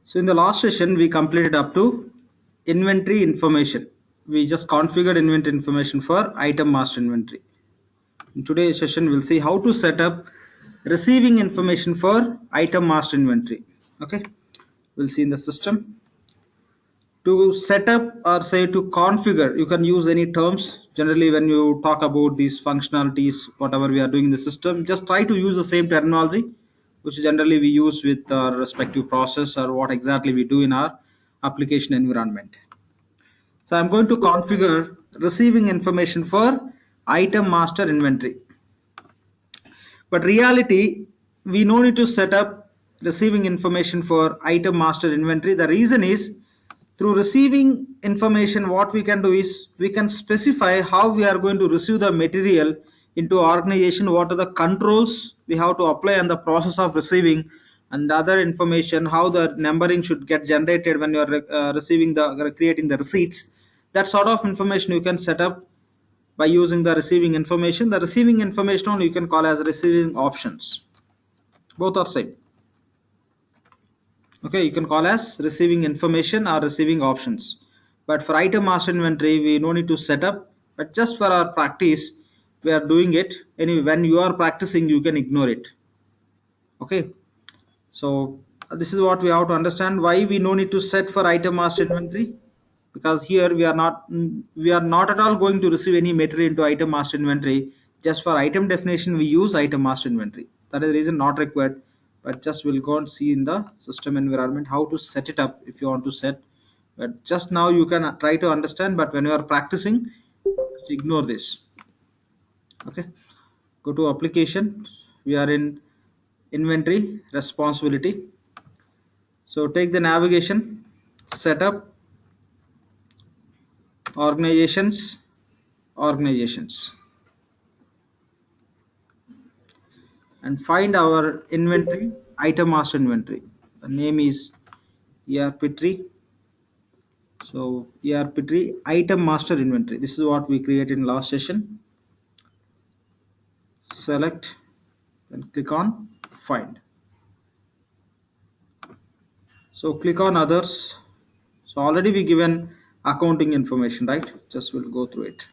So in the last session, we completed up to inventory information. We just configured inventory information for item master inventory. In today's session, we'll see how to set up receiving information for item master inventory. Okay, we'll see in the system. To set up or say to configure, you can use any terms. Generally, when you talk about these functionalities, whatever we are doing in the system, just try to use the same terminology which generally we use with our respective process or what exactly we do in our application environment. So I'm going to configure receiving information for item master inventory. But reality, we no need to set up receiving information for item master inventory. The reason is through receiving information, what we can do is we can specify how we are going to receive the material into organization, what are the controls we have to apply on the process of receiving, and other information, how the numbering should get generated when you are creating the receipts. That sort of information you can set up by using the receiving information. The receiving information only you can call as receiving options. Both are same. Okay, you can call as receiving information or receiving options. But for item master inventory, we no need to set up, but just for our practice, we are doing it. Anyway, when you are practicing, you can ignore it. Okay, so this is what we have to understand why we no need to set for item master inventory, because here we are not at all going to receive any material into item master inventory. Just for item definition, we use item master inventory. That is the reason not required. But just we'll go and see in the system environment how to set it up if you want to set. But just now you can try to understand, but when you are practicing, just ignore this. Okay, go to application. We are in inventory responsibility. So take the navigation, setup, organizations, and find our inventory, item master inventory. The name is ERPTREE. So ERPTREE item master inventory. This is what we created in last session. Select and click on find. So click on others. So already we given accounting information, right? Just we'll go through it.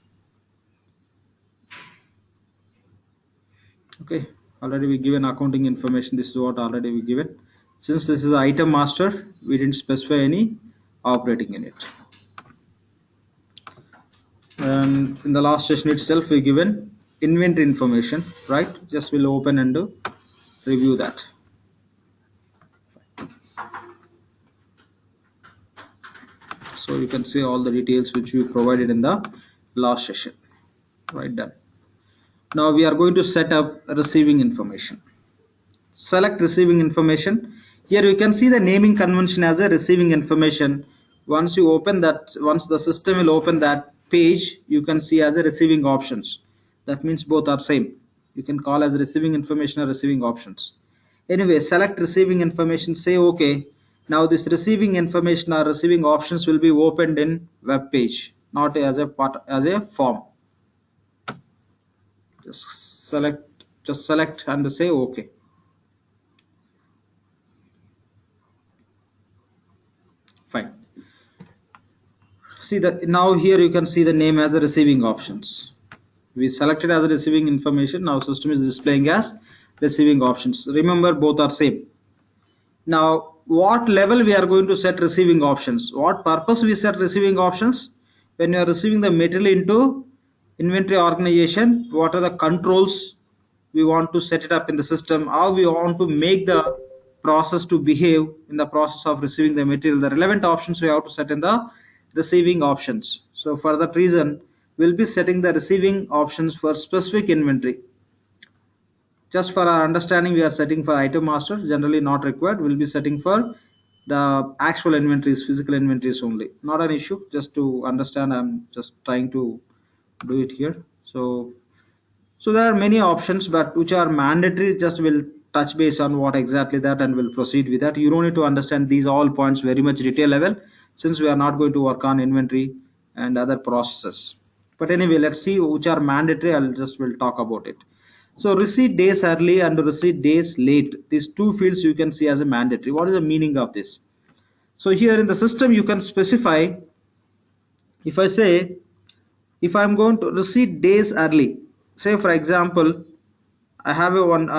Okay, already we given accounting information. This is what already we given. Since this is item master, we didn't specify any operating unit. And in the last session itself, we given inventory information, right? Just we'll open and review that. So you can see all the details which we provided in the last session. Right, done. Now we are going to set up receiving information. Select receiving information. Here you can see the naming convention as a receiving information. Once you open that, once the system will open that page, you can see as a receiving options. That means both are same. You can call as receiving information or receiving options. Anyway, select receiving information, say okay. Now this receiving information or receiving options will be opened in web page, not as a form. Just select and say okay. Fine. See that now here you can see the name as the receiving options. We selected as a receiving information. Now system is displaying as receiving options. Remember, both are same. Now what level we are going to set receiving options? What purpose we set receiving options? When you are receiving the material into inventory organization, what are the controls we want to set it up in the system? How we want to make the process to behave in the process of receiving the material? The relevant options we have to set in the receiving options. So for that reason, we'll be setting the receiving options for specific inventory. Just for our understanding, we are setting for item master, generally not required. We'll be setting for the actual inventories, physical inventories only. Not an issue, just to understand. I'm just trying to do it here. So there are many options, but which are mandatory. Just will touch base on what exactly that and we'll proceed with that. You don't need to understand these all points very much detail level, since we are not going to work on inventory and other processes. But anyway, let's see which are mandatory. We'll talk about it. So receipt days early and receipt days late. These two fields you can see as a mandatory. What is the meaning of this? So here in the system you can specify, if I say, if I'm going to receive days early, say for example, I have a one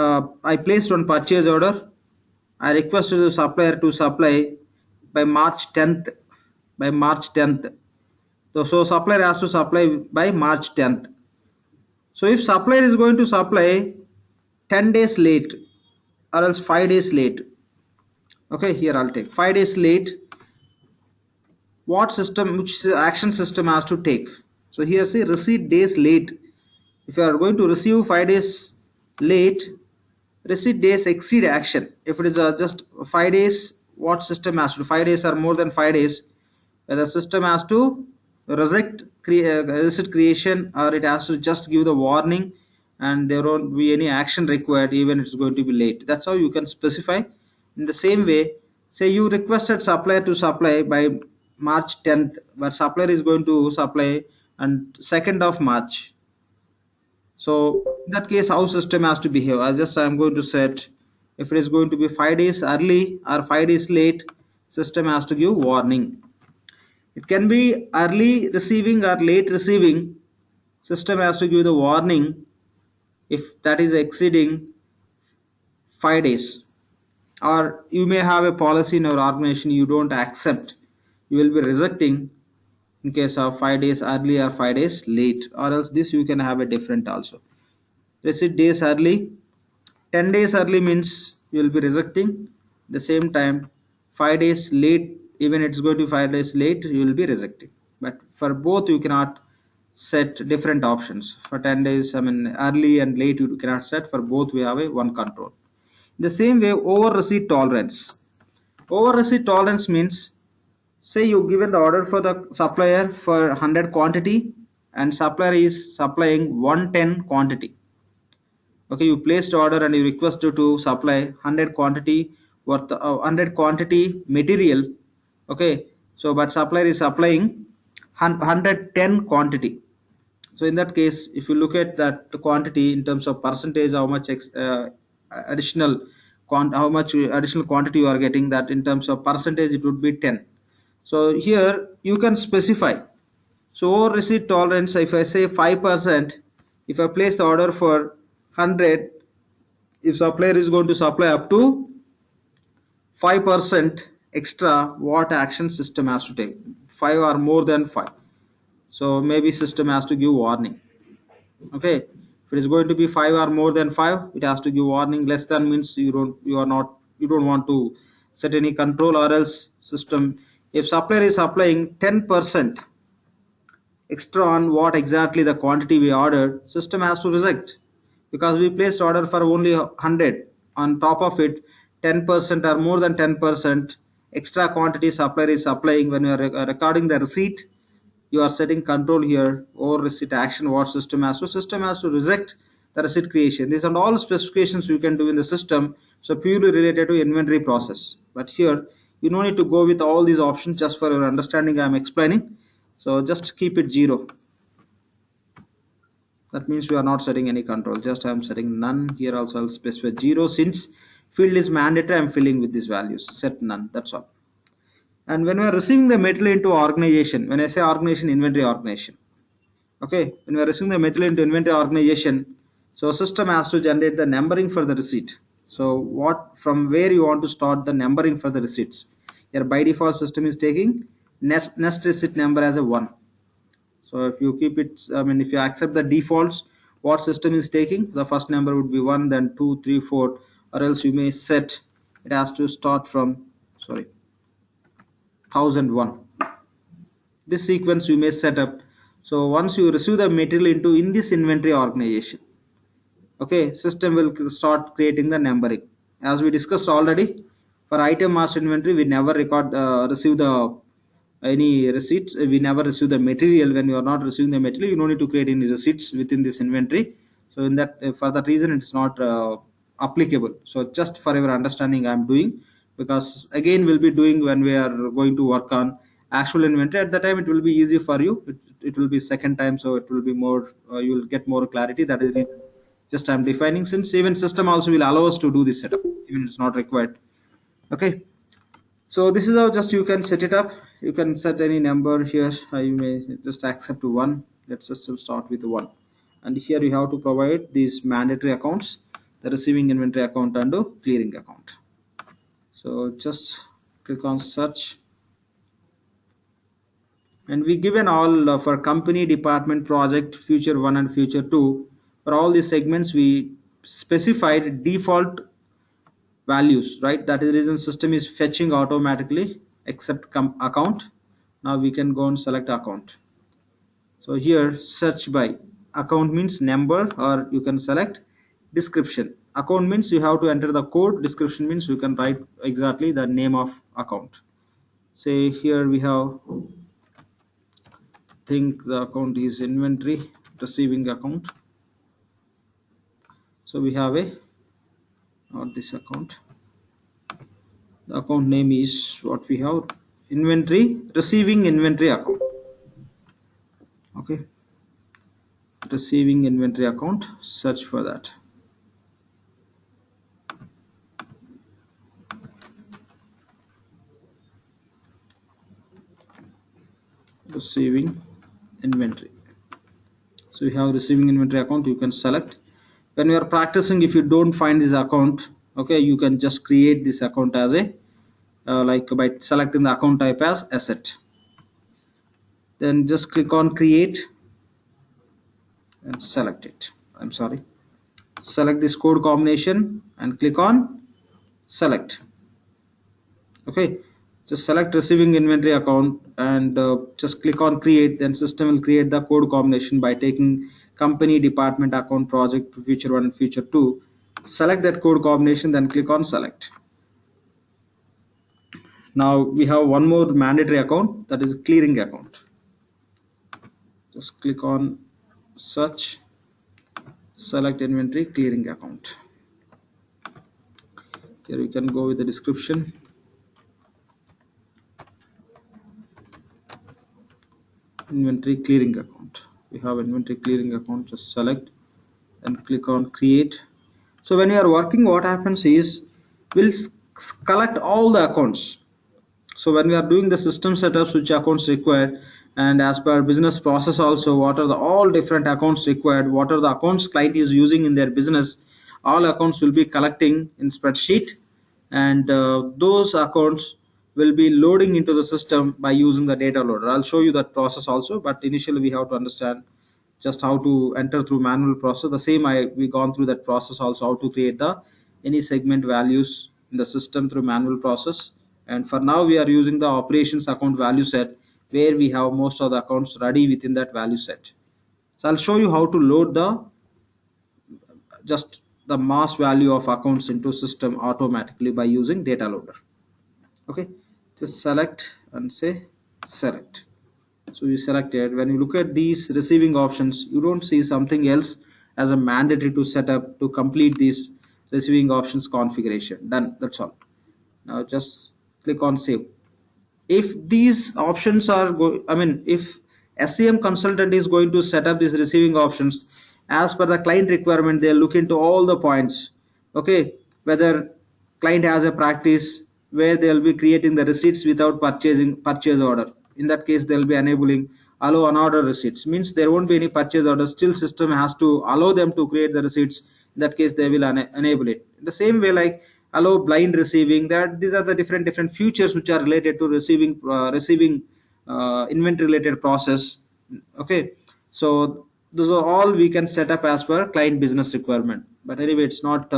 I placed one purchase order. I requested the supplier to supply by March 10th. By March 10th. So supplier has to supply by March 10th. So if supplier is going to supply 10 days late or else 5 days late, okay, here I'll take 5 days late, what system, which action system has to take? So here say receipt days late. If you are going to receive 5 days late, receipt days exceed action. If it is just 5 days, what system has to do? 5 days or more than 5 days, the system has to reject receipt creation, or it has to just give the warning, and there won't be any action required even it's going to be late. That's how you can specify. In the same way, say you requested supplier to supply by March 10th, but supplier is going to supply on 2nd of March. So in that case, how system has to behave? I'm going to set, if it is going to be 5 days early or 5 days late, system has to give warning. It can be early receiving or late receiving, system has to give the warning if that is exceeding 5 days. Or you may have a policy in your organization you don't accept, you will be rejecting in case of 5 days early or 5 days late, or else this you can have a different also. Receipt days early, 10 days early means you will be rejecting. The same time 5 days late, even it's going to be 5 days late, you will be rejecting. But for both you cannot set different options. For 10 days, early and late you cannot set. For both we have a one control. In the same way, over receipt tolerance. Over receipt tolerance means, say you given the order for the supplier for 100 quantity and supplier is supplying 110 quantity. Okay, you placed order and you requested to supply 100 quantity worth 100 quantity material. Okay, so but supplier is supplying 110 quantity. So in that case, if you look at that quantity in terms of percentage, how much additional how much additional quantity you are getting, that in terms of percentage it would be 10. So here you can specify. So over receipt tolerance, if I say 5%, if I place the order for 100, if supplier is going to supply up to 5% extra, what action system has to take? 5 or more than 5. So maybe system has to give warning. Okay, if it is going to be 5 or more than 5, it has to give warning. Less than means you don't want to set any control, or else system, if supplier is supplying 10% extra on what exactly the quantity we ordered, system has to reject, because we placed order for only 100. On top of it, 10% or more than 10% extra quantity supplier is supplying. When you are recording the receipt, you are setting control here over receipt action. What system has to? System has to reject the receipt creation. These are all specifications you can do in the system, so purely related to inventory process. But here you don't need to go with all these options. Just for your understanding, I am explaining. So just keep it 0. That means we are not setting any control. Just I am setting none. Here also I'll specify 0. Since field is mandatory, I am filling with these values. Set none. That's all. And when we are receiving the material into organization, when I say organization, inventory organization. Okay, when we are receiving the material into inventory organization, so system has to generate the numbering for the receipt. So what, from where you want to start the numbering for the receipts? Here by default system is taking next receipt number as a 1. So if you keep it, if you accept the defaults, what system is taking, the first number would be 1, then 2, 3, 4, or else you may set it has to start from 1001. This sequence you may set up. So once you receive the material into in this inventory organization, okay, system will start creating the numbering. As we discussed already, for item master inventory we never receive the any receipts. We never receive the material. When you are not receiving the material, you don't need to create any receipts within this inventory. So in that, for that reason, it's not applicable. So just for your understanding, I'm doing, because again we'll be doing when we are going to work on actual inventory. At the time it will be easy for you. It will be second time, so it will be more, you will get more clarity. That is just I'm defining, since even system also will allow us to do this setup, even it's not required. Okay, So this is how just you can set it up. You can set any number here. You may just accept 1. Let's just start with 1. And here you have to provide these mandatory accounts, the receiving inventory account and the clearing account. So just click on search, and we given all for company, department, project, future 1 and future 2. For all these segments we specified default values, right? That is the reason system is fetching automatically except account. Now we can go and select account. So here search by account means number, or you can select description. Account means you have to enter the code, description means you can write exactly the name of account. Say here we have, think the account is inventory receiving account. So we have a, not this account, the account name is what we have, inventory receiving inventory account. Okay, receiving inventory account, search for that. Receiving inventory. So you have receiving inventory account, you can select. When you are practicing, if you don't find this account, okay, you can just create this account as a like by selecting the account type as asset. Then just click on create and select it. I'm sorry, select this code combination and click on select. Okay, just select receiving inventory account and just click on create. Then system will create the code combination by taking company, department, account, project, future 1 and future 2. Select that code combination, then click on select. Now we have one more mandatory account, that is clearing account. Just click on search, select inventory clearing account. Here you can go with the description. Inventory clearing account. We have inventory clearing account, just select and click on create. So when you are working, what happens is we'll collect all the accounts. So when we are doing the system setups, which accounts required, and as per business process also, what are the all different accounts required, what are the accounts client is using in their business, all accounts will be collecting in spreadsheet, and those accounts will be loading into the system by using the data loader. I'll show you that process also, but initially we have to understand just how to enter through manual process. The same we gone through that process also, how to create the any segment values in the system through manual process. And for now we are using the operations account value set, where we have most of the accounts ready within that value set. So I'll show you how to load the just the mass value of accounts into system automatically by using data loader. Okay, just select and say select. So you selected. When you look at these receiving options, you don't see something else as a mandatory to set up to complete this receiving options configuration. Done, that's all. Now just click on save. If these options are if SCM consultant is going to set up these receiving options as per the client requirement, they'll look into all the points. Okay, whether client has a practice where they'll be creating the receipts without purchase order. In that case, they'll be enabling allow unordered receipts, means there won't be any purchase order, still system has to allow them to create the receipts. In that case, they will enable it. In the same way, like allow blind receiving, that these are the different features which are related to receiving inventory related process. Okay, so those are all we can set up as per client business requirement, but anyway it's not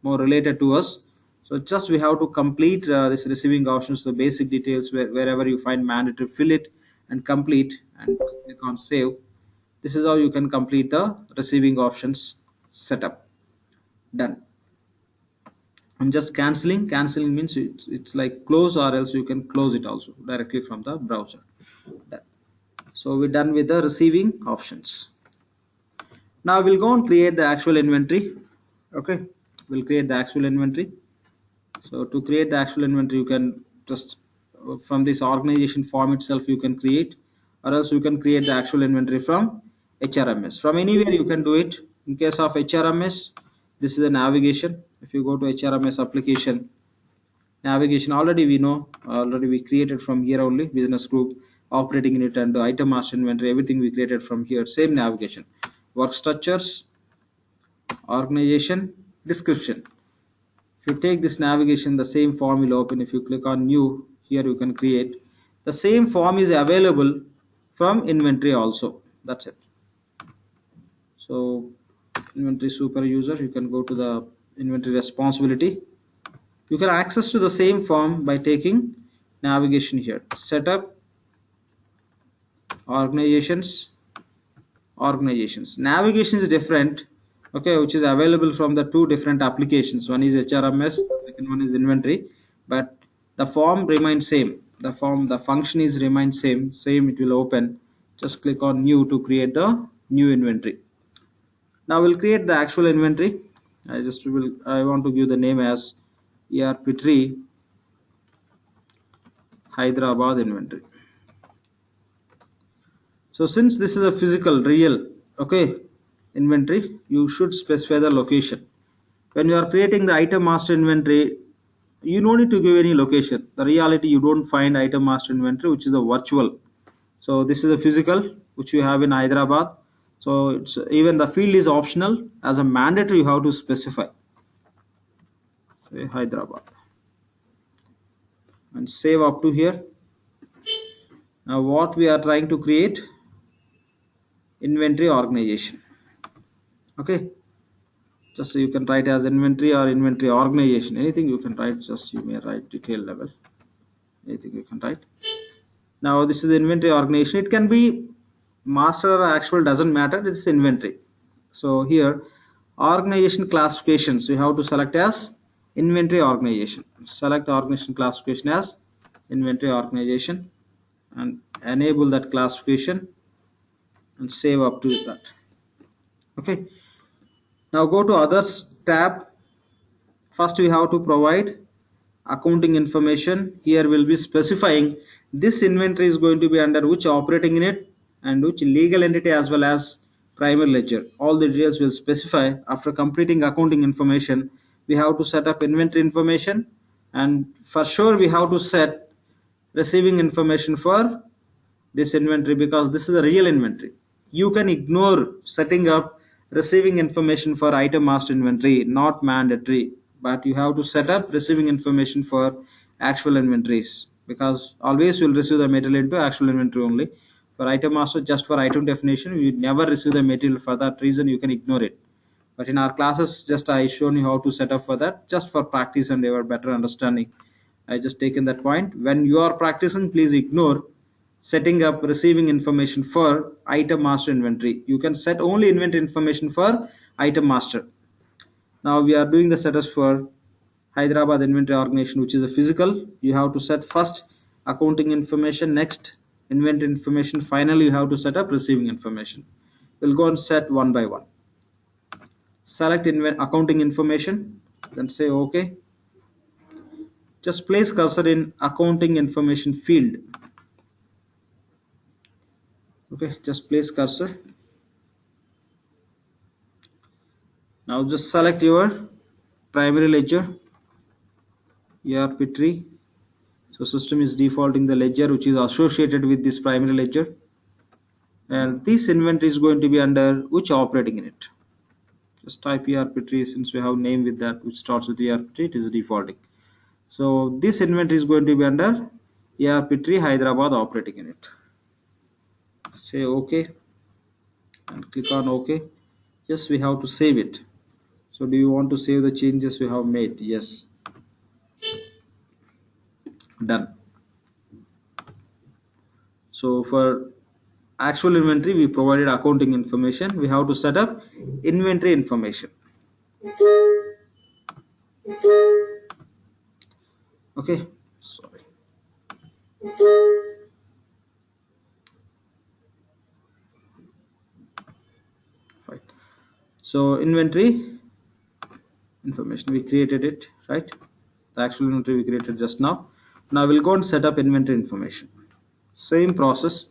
more related to us. So just we have to complete this receiving options, the basic details, wherever you find mandatory, fill it and complete and click on save. This is how you can complete the receiving options setup. Done. I'm just canceling. Canceling means it's like close, or else you can close it also directly from the browser. Done. So we're done with the receiving options. Now we'll go and create the actual inventory. Okay, we'll create the actual inventory. So to create the actual inventory, you can just from this organization form itself you can create, or else you can create the actual inventory from HRMS. From anywhere you can do it. In case of HRMS, this is the navigation. If you go to HRMS application, navigation, already we know already we created from here only. Business group, operating unit, and item master inventory, everything we created from here. Same navigation. Work structures, organization, description. If you take this navigation, the same form will open. If you click on new, here you can create. The same form is available from inventory also. That's it. So inventory super user, you can go to the inventory responsibility. You can access to the same form by taking navigation here. Setup, organizations, navigation is different, okay, which is available from the two different applications. One is HRMS, the second one is inventory, but the form remains same. The function is remains same. It will open. Just click on new to create the new inventory. Now we'll create the actual inventory. I want to give the name as ERPTREE Hyderabad inventory. So since this is a physical real, okay, inventory, you should specify the location. When you are creating the item master inventory, you don't need to give any location. The reality, you don't find item master inventory, which is a virtual. So this is a physical which you have in Hyderabad. So it's even the field is optional. As a mandatory, you have to specify. Say Hyderabad and save up to here. Now what we are trying to create, inventory organization. Okay, just so you can write as inventory or inventory organization, anything you can write. Just you may write detail level, anything you can write. Now this is the inventory organization. It can be master or actual, doesn't matter, it's inventory. So here organization classifications, we have to select as inventory organization. Select organization classification as inventory organization and enable that classification and save up to that. Okay, now go to others tab. First we have to provide accounting information. Here we'll be specifying this inventory is going to be under which operating unit and which legal entity as well as primary ledger. All the details will specify. After completing accounting information, we have to set up inventory information, and for sure we have to set receiving information for this inventory, because this is a real inventory. You can ignore setting up receiving information for item master inventory, not mandatory, but you have to set up receiving information for actual inventories, because always you'll receive the material into actual inventory only. For item master, just for item definition, you never receive the material. For that reason you can ignore it, but in our classes just I shown you how to set up for that, just for practice and your better understanding. I just taken that point. When you are practicing, please ignore setting up receiving information for item master inventory. You can set only inventory information for item master. Now we are doing the setups for Hyderabad inventory organization, which is a physical. You have to set first accounting information, next inventory information, finally you have to set up receiving information. We'll go and set one by one. Select accounting information, then say OK. Just place cursor in accounting information field. Okay, just place cursor. Now just select your primary ledger, ERPTREE. So system is defaulting the ledger which is associated with this primary ledger, and this inventory is going to be under which operating unit. Just type ERPTREE, since we have name with that which starts with ERPTREE, it is defaulting. So this inventory is going to be under ERPTREE Hyderabad operating unit. Say OK and click on OK. Yes, we have to save it. So do you want to save the changes we have made? Yes. Done. So for actual inventory, we provided accounting information. We have to set up inventory information. Okay, sorry. Right. So inventory information, we created it, right? The actual inventory we created just now. Now we'll go and set up inventory information. Same process.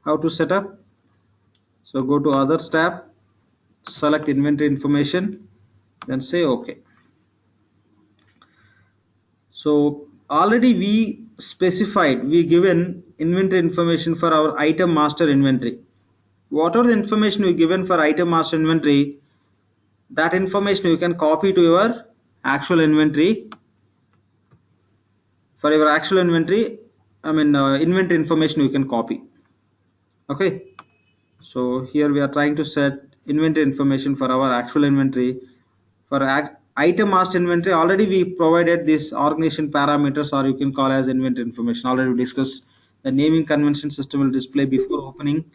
How to set up? So go to others tab, select inventory information, then say OK. So already we specified, we given inventory information for our item master inventory. Whatever the information we given for item master inventory, that information you can copy to your actual inventory. For your actual inventory, inventory information you can copy. Okay, so here we are trying to set inventory information for our actual inventory. For item master inventory, already we provided this organization parameters, or you can call as inventory information. Already we discussed the naming convention system will display before opening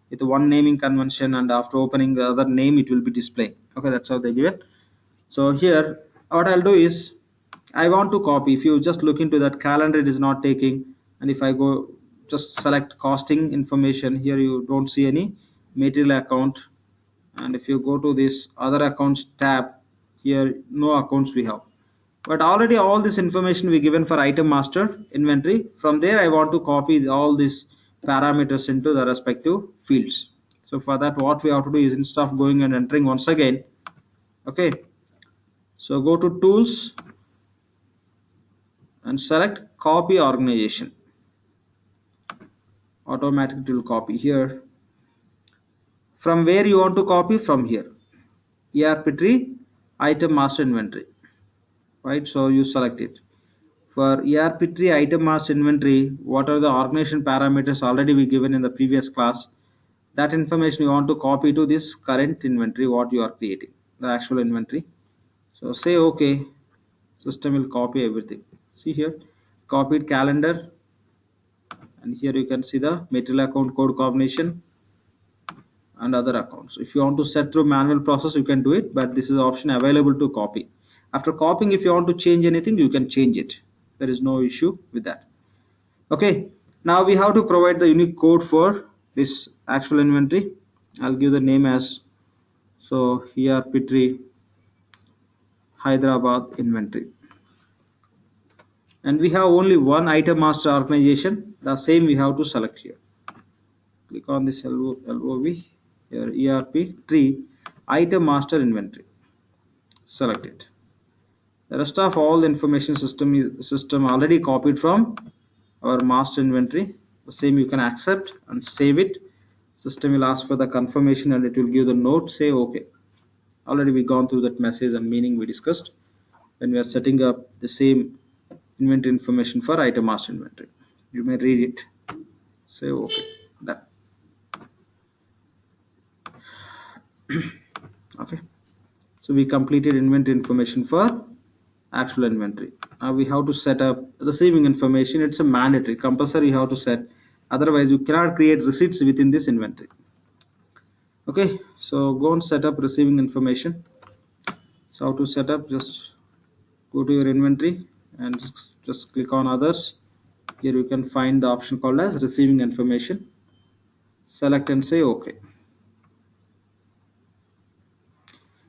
with one naming convention, and after opening the other name it will be displaying. Okay, that's how they give it. So here what I'll do is I want to copy. If you just look into that calendar, it is not taking. And if I go just select costing information, here you don't see any material account. And if you go to this other accounts tab, here no accounts we have. But already all this information we given for item master inventory. From there I want to copy all these parameters into the respective fields. So for that what we have to do is, instead of going and entering once again, okay, so go to tools and select copy organization. Automatically it will copy here. From where you want to copy? From here, ERPTREE item master inventory, right? So you select it. For ERPTREE item master inventory, what are the organization parameters already we given in the previous class? That information you want to copy to this current inventory what you are creating, the actual inventory. So say okay, system will copy everything. See here, copied calendar, and here you can see the material account code combination and other accounts. If you want to set through manual process, you can do it, but this is option available to copy. After copying, if you want to change anything, you can change it. There is no issue with that. Okay, now we have to provide the unique code for this actual inventory. I'll give the name as, so ERPTREE Hyderabad inventory, and we have only one item master organization. The same we have to select here. Click on this LOV here, ERPTREE item master inventory. Select it. The rest of all the information system already copied from our master inventory. The same you can accept and save it. System will ask for the confirmation and it will give the note, say okay. Already we gone through that message and meaning we discussed when we are setting up the same inventory information for item master inventory. You may read it, say okay. Done. Okay, so we completed inventory information for actual inventory. Now we have to set up receiving information. It's a mandatory, compulsory you have to set, otherwise you cannot create receipts within this inventory. Okay, so go and set up receiving information. So how to set up? Just go to your inventory and just click on others. Here you can find the option called as receiving information. Select and say okay.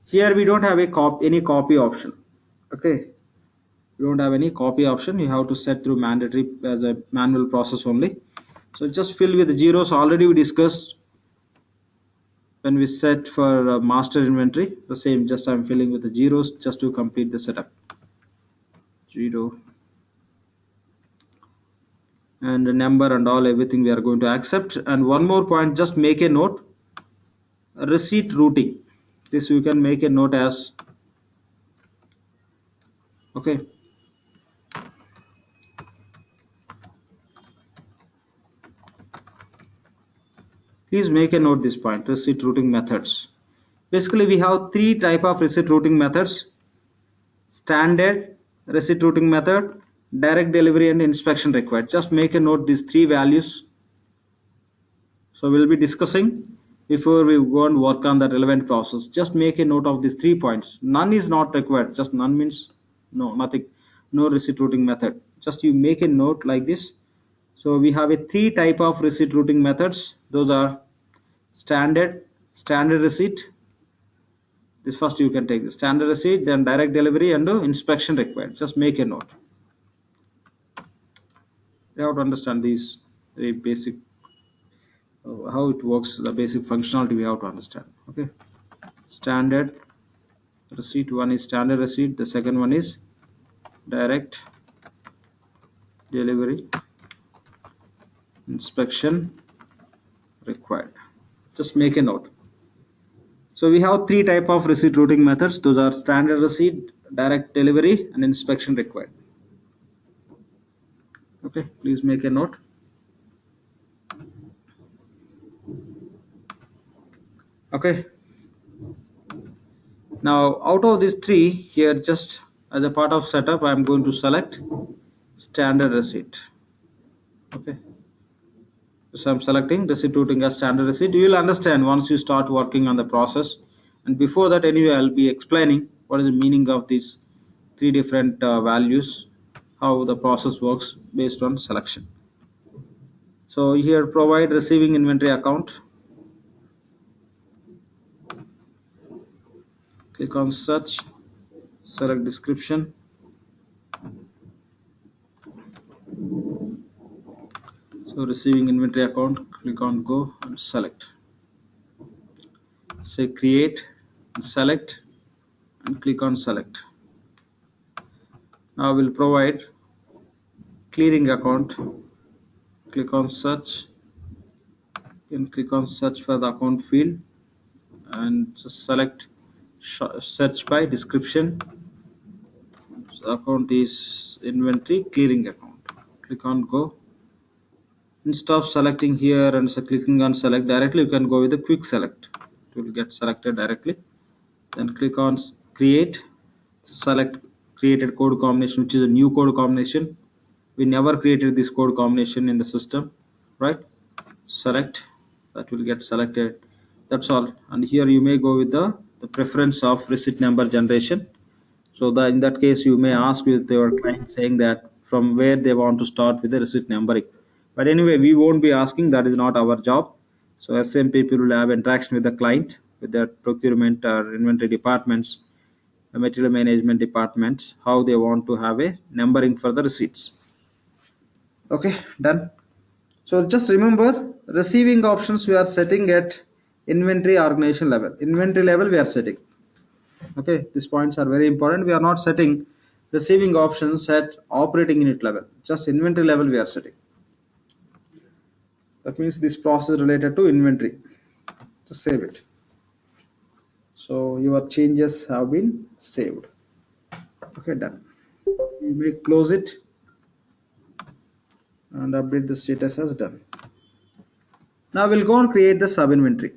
Here we don't have any copy option. Okay, you don't have any copy option. You have to set through mandatory as a manual process only. So just fill with the zeros. Already we discussed when we set for master inventory. The same, just I'm filling with the zeros just to complete the setup. 0 and the number and all, everything we are going to accept. And one more point, just make a note, receipt routing. This you can make a note as, okay, please make a note this point, receipt routing methods. Basically we have three type of receipt routing methods: standard receipt routing method, direct delivery, and inspection required. Just make a note these three values. So we'll be discussing before we go and work on the relevant process. Just make a note of these 3 points. None is not required. Just none means no, nothing, no receipt routing method. Just you make a note like this. So we have a 3 type of receipt routing methods. Those are standard receipt. This first you can take the standard receipt, then direct delivery, and inspection required. Just make a note. You have to understand these very basic, how it works, the basic functionality we have to understand. Okay, standard receipt, one is standard receipt, the second one is direct delivery, inspection required. Just make a note. So we have three type of receipt routing methods. Those are standard receipt, direct delivery, and inspection required. Okay, please make a note. Okay. Now out of these three here, just as a part of setup, I am going to select standard receipt. Okay. So I'm selecting receipt routing as standard receipt. You will understand once you start working on the process. And before that, anyway, I'll be explaining what is the meaning of these three different values, how the process works based on selection. So here, provide receiving inventory account. Click on search, select description. So receiving inventory account, click on go and select. Say create, select, and click on select. Now we'll provide clearing account. Click on search and click on search for the account field and just select search by description. So account is inventory clearing account. Click on go. Instead of selecting here and clicking on select directly, you can go with the quick select. It will get selected directly. Then click on create, select created code combination, which is a new code combination. We never created this code combination in the system, right? Select, that will get selected. That's all. And here you may go with the preference of receipt number generation. So in that case, you may ask with your client saying that from where they want to start with the receipt numbering. But anyway, we won't be asking. That is not our job. So SM people will have interaction with the client, with their procurement or inventory departments, the material management departments, how they want to have a numbering for the receipts. Okay, done. So just remember, receiving options we are setting at inventory organization level. Inventory level we are setting. Okay, these points are very important. We are not setting receiving options at operating unit level. Just inventory level we are setting. That means this process related to inventory. Just save it. So your changes have been saved. Okay, done. You may close it and update the status as done. Now we'll go and create the sub inventory.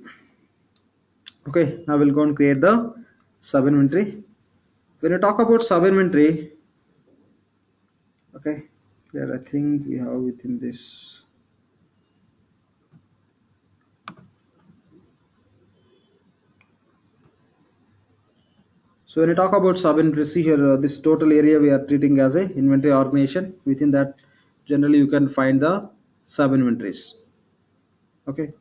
Okay, now we'll go and create the sub inventory. When you talk about sub inventory, okay, here I think we have within this. So when you talk about sub inventory, see here this total area we are treating as a inventory organization. Within that, generally you can find the sub inventories. Okay.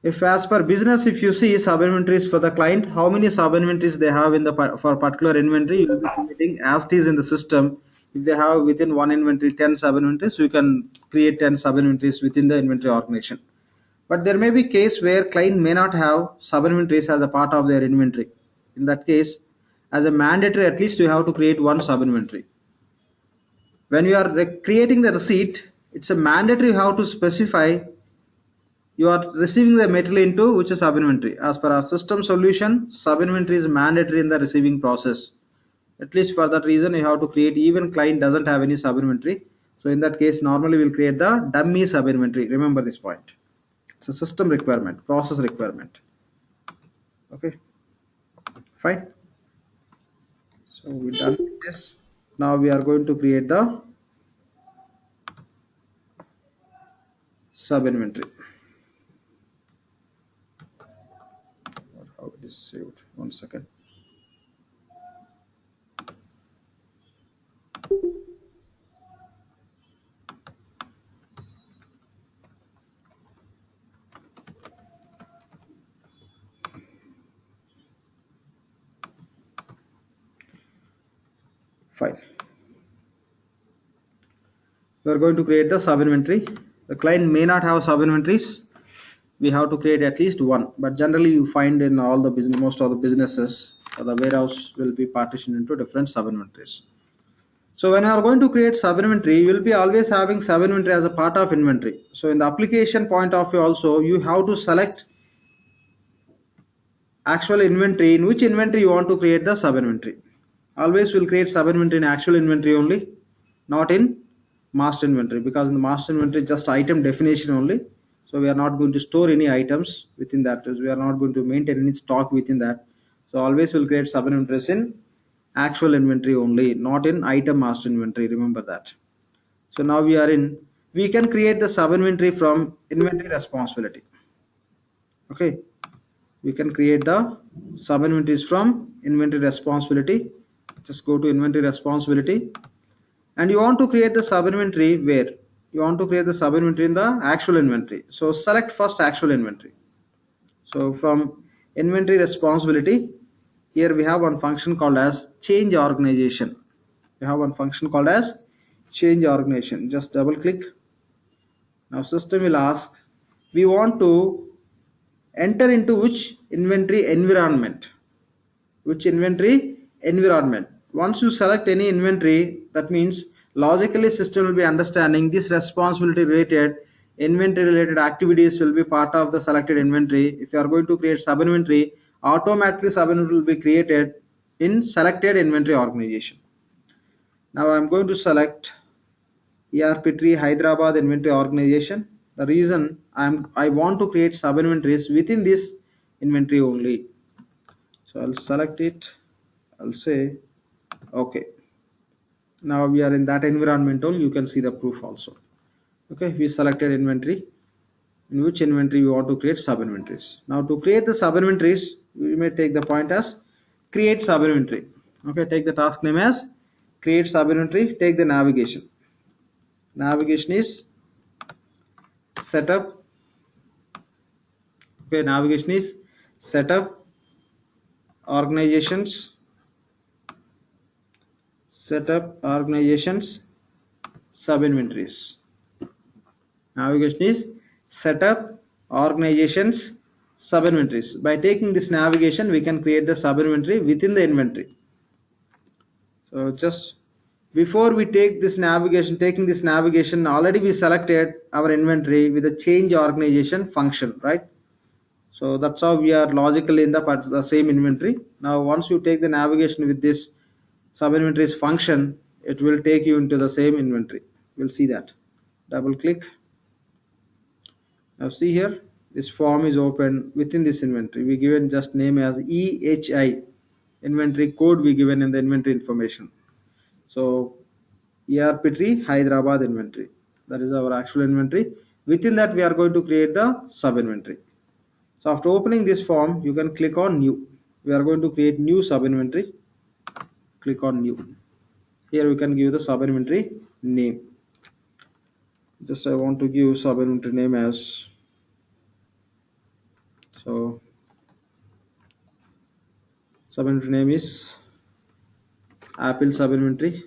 If as per business, if you see sub inventories for the client, how many sub inventories they have in the for particular inventory, you will be creating as it is in the system. If they have within one inventory 10 sub inventories, you can create 10 sub inventories within the inventory organization. But there may be case where client may not have sub inventories as a part of their inventory. In that case, as a mandatory, at least you have to create one sub inventory. When you are creating the receipt, it's a mandatory you have to specify you are receiving the material into which is sub inventory. As per our system solution, sub inventory is mandatory in the receiving process. At least for that reason, you have to create, even client doesn't have any sub inventory. So in that case, normally we'll create the dummy sub inventory. Remember this point. It's a system requirement, process requirement. Okay, fine. So we're done with this. Now we are going to create the sub inventory. How it is saved? 1 second. Fine. We are going to create the sub inventory. The client may not have sub inventories. We have to create at least one, but generally you find in all the business, most of the businesses, the warehouse will be partitioned into different sub inventories. So when you are going to create sub-inventory, you will be always having sub-inventory as a part of inventory. So in the application point of view also, you have to select actual inventory, in which inventory you want to create the sub-inventory. Always will create sub-inventory in actual inventory only, not in master inventory, because in the master inventory just item definition only. So we are not going to store any items within that. We are not going to maintain any stock within that. So always will create sub-inventories in actual inventory only, not in item master inventory. Remember that. So now we can create the sub-inventory from inventory responsibility. Okay, we can create the sub-inventories from inventory responsibility. Just go to inventory responsibility, and you want to create the sub-inventory where? You want to create the sub-inventory in the actual inventory. So select first actual inventory. So from inventory responsibility, here we have one function called as change organization. We have one function called as change organization. Just double click. Now system will ask, we want to enter into which inventory environment. Once you select any inventory, that means logically system will be understanding this responsibility related inventory related activities will be part of the selected inventory. If you are going to create sub inventory, automatically sub inventory will be created in selected inventory organization. Now I am going to select ERPTREE Hyderabad inventory organization. The reason I want to create sub inventories within this inventory only. So I'll select it. I'll say okay. Now we are in that environment only. You can see the proof also. Okay, we selected inventory. In which inventory we want to create sub inventories. Now to create the sub inventories, we may take the point as create sub inventory. Okay, take the task name as create sub inventory. Take the navigation. Navigation is setup. Okay, navigation is setup organizations. Setup organizations sub inventories. Navigation is setup organizations sub inventories. By taking this navigation, we can create the sub inventory within the inventory. So just before we take this navigation, already we selected our inventory with the change organization function, right? So that's how we are logically in the same inventory. Now once you take the navigation with this sub inventories function, it will take you into the same inventory. We'll see that. Double click. Now see here, this form is open within this inventory. We given just name as EHI, inventory code we given in the inventory information. So ERPTREE Hyderabad inventory, that is our actual inventory. Within that we are going to create the sub inventory. So after opening this form, you can click on new. We are going to create new sub inventory. Click on new. Here we can give the sub inventory name. Just I want to give sub inventory name as, so sub inventory name is Apple sub inventory.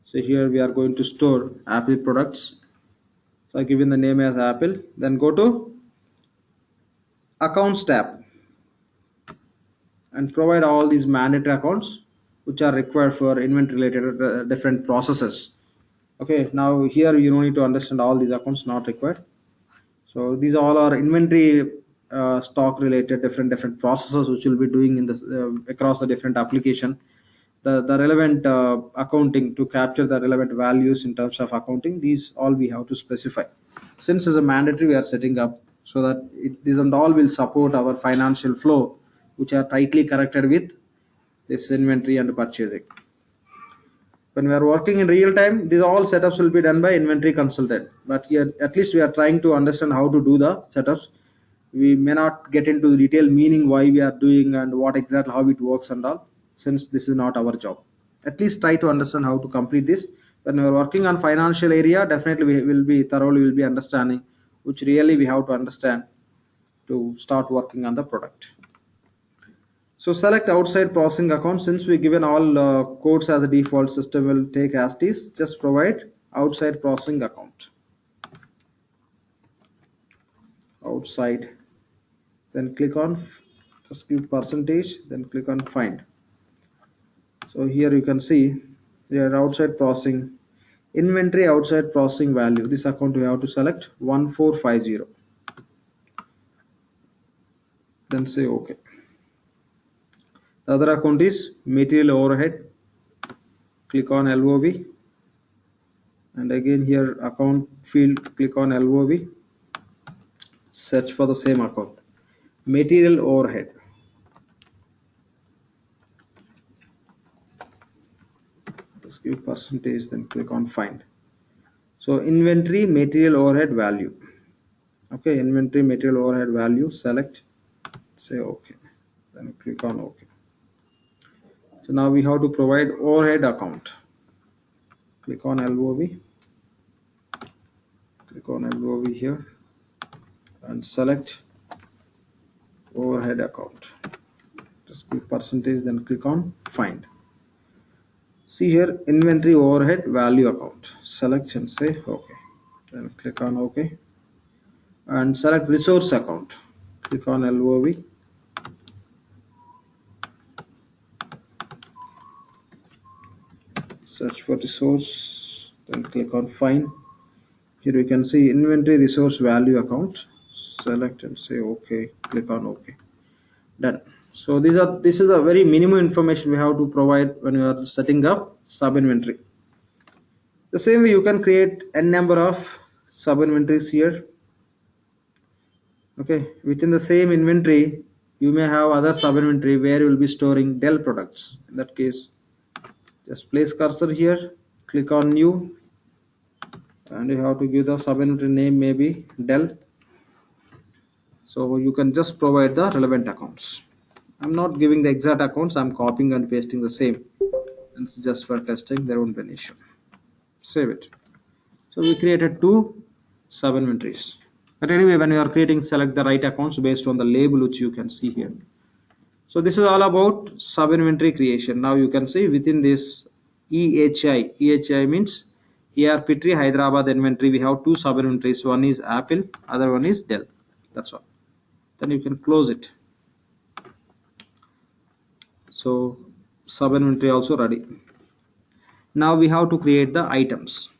So here we are going to store Apple products. So I given the name as Apple. Then go to accounts tab and provide all these mandatory accounts which are required for inventory related different processes. Okay, now here you don't need to understand all these accounts, not required. So these all are inventory stock related different processes which will be doing in this across the different application. The relevant accounting to capture the relevant values in terms of accounting, these all we have to specify. Since it's a mandatory, we are setting up so that these and all will support our financial flow, which are tightly connected with this inventory and purchasing. When we are working in real time, these all setups will be done by inventory consultant. But here, at least we are trying to understand how to do the setups. We may not get into the detailed meaning why we are doing and what exactly how it works and all, since this is not our job. At least try to understand how to complete this. When we are working on financial area, definitely we will be understanding which really we have to understand to start working on the product. So select outside processing account. Since we given all codes as a default, system will take as is. Just provide outside processing account. Outside. Then click on, just give percentage. Then click on find. So here you can see Here outside processing, inventory outside processing value. This account we have to select 1450. Then say OK. The other account is material overhead. Click on LOV. And again here account field, click on LOV. Search for the same account. Material overhead. Just give percentage, then click on find. So inventory material overhead value. Okay, inventory material overhead value, select, say OK, then click on OK. So now we have to provide overhead account. Click on LOV, click on LOV here and select overhead account. Just give percentage, then click on find. See here inventory overhead value account. Select and say OK. Then click on OK and select resource account. Click on LOV. Search for resource, then click on find. Here you can see inventory resource value account. Select and say OK. Click on OK. Done. So this is a very minimum information we have to provide when you are setting up sub inventory. The same way you can create n number of sub inventories here. Okay, within the same inventory you may have other sub inventory where you will be storing Dell products. In that case, just place cursor here, click on new, and you have to give the sub inventory name maybe Dell. So you can just provide the relevant accounts. I'm not giving the exact accounts, I'm copying and pasting the same. It's just for testing, there won't be an issue. Save it. So we created two sub inventories. But anyway, when you are creating, select the right accounts based on the label which you can see here. So this is all about sub inventory creation. Now you can see within this EHI means ERPTREE Hyderabad inventory. We have two sub inventories. One is Apple, other one is Dell. That's all. Then you can close it. So sub inventory also ready. Now we have to create the items.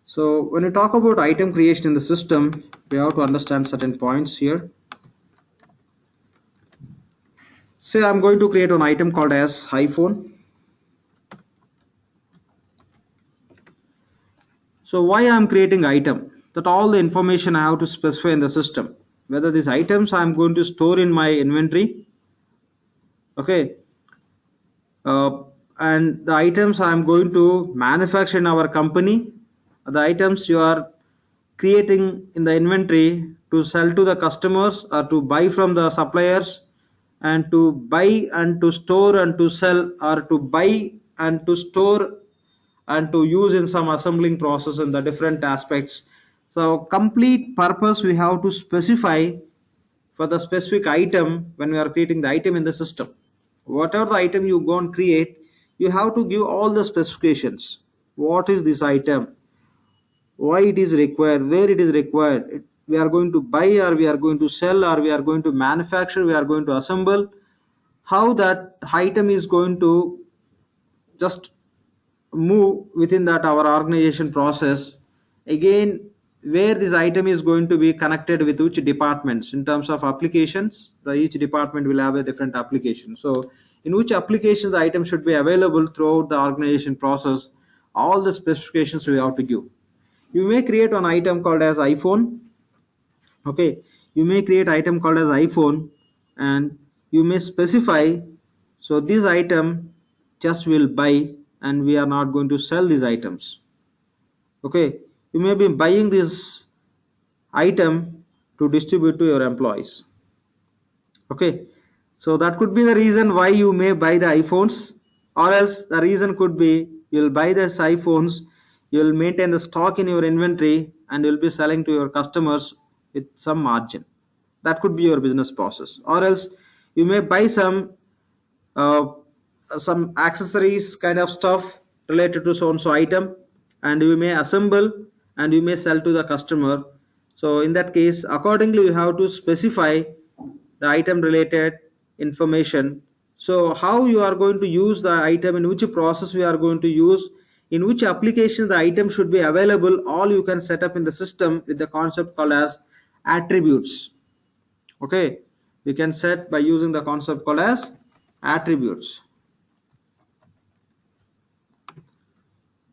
So when you talk about item creation in the system, we have to understand certain points here. Say I'm going to create an item called as iPhone. So why I'm creating item? That all the information I have to specify in the system. Whether these items I'm going to store in my inventory. Okay. And the items I'm going to manufacture in our company. The items you are creating in the inventory to sell to the customers or to buy from the suppliers, and to buy and to store and to sell, or to buy and to store and to use in some assembling process in the different aspects. So complete purpose we have to specify for the specific item when we are creating the item in the system. Whatever the item you go and create, you have to give all the specifications. What is this item? Why it is required? Where it is required? We are going to buy, or we are going to sell, or we are going to manufacture, we are going to assemble. How that item is going to just move within that our organization process. Again, where this item is going to be connected with which departments in terms of applications. Each department will have a different application. So in which application the item should be available throughout the organization process, all the specifications we have to give. You may create an item called as iPhone. Okay, you may create item called as iPhone, and you may specify, so this item just will buy, and we are not going to sell these items. Okay, you may be buying this item to distribute to your employees. Okay, so that could be the reason why you may buy the iPhones, or else the reason could be you'll buy these iPhones, you'll maintain the stock in your inventory, and you'll be selling to your customers with some margin. That could be your business process. Or else you may buy some accessories kind of stuff related to so and so item, and you may assemble and you may sell to the customer. So in that case, accordingly you have to specify the item related information. So how you are going to use the item, in which process we are going to use, in which application the item should be available, all you can set up in the system with the concept called as attributes. Okay, we can set by using the concept called as attributes.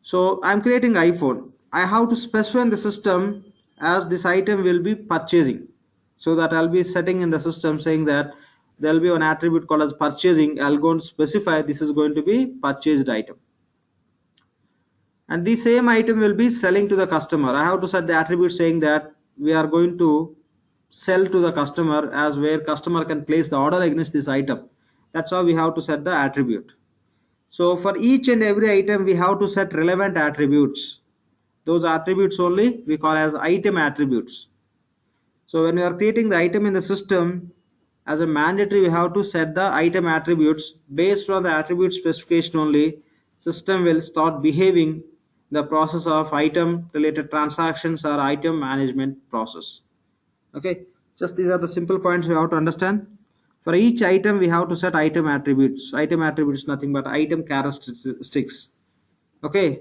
So I'm creating iPhone. I have to specify in the system as this item will be purchasing. So that I'll be setting in the system saying that there will be an attribute called as purchasing. I'll go and specify this is going to be purchased item. And the same item will be selling to the customer. I have to set the attribute saying that we are going to sell to the customer, as where customer can place the order against this item. That's how we have to set the attribute. So for each and every item we have to set relevant attributes. Those attributes only we call as item attributes. So when we are creating the item in the system, as a mandatory we have to set the item attributes. Based on the attribute specification only, system will start behaving the process of item related transactions or item management process. Okay, just these are the simple points we have to understand. For each item we have to set item attributes. Item attributes nothing but item characteristics. Okay,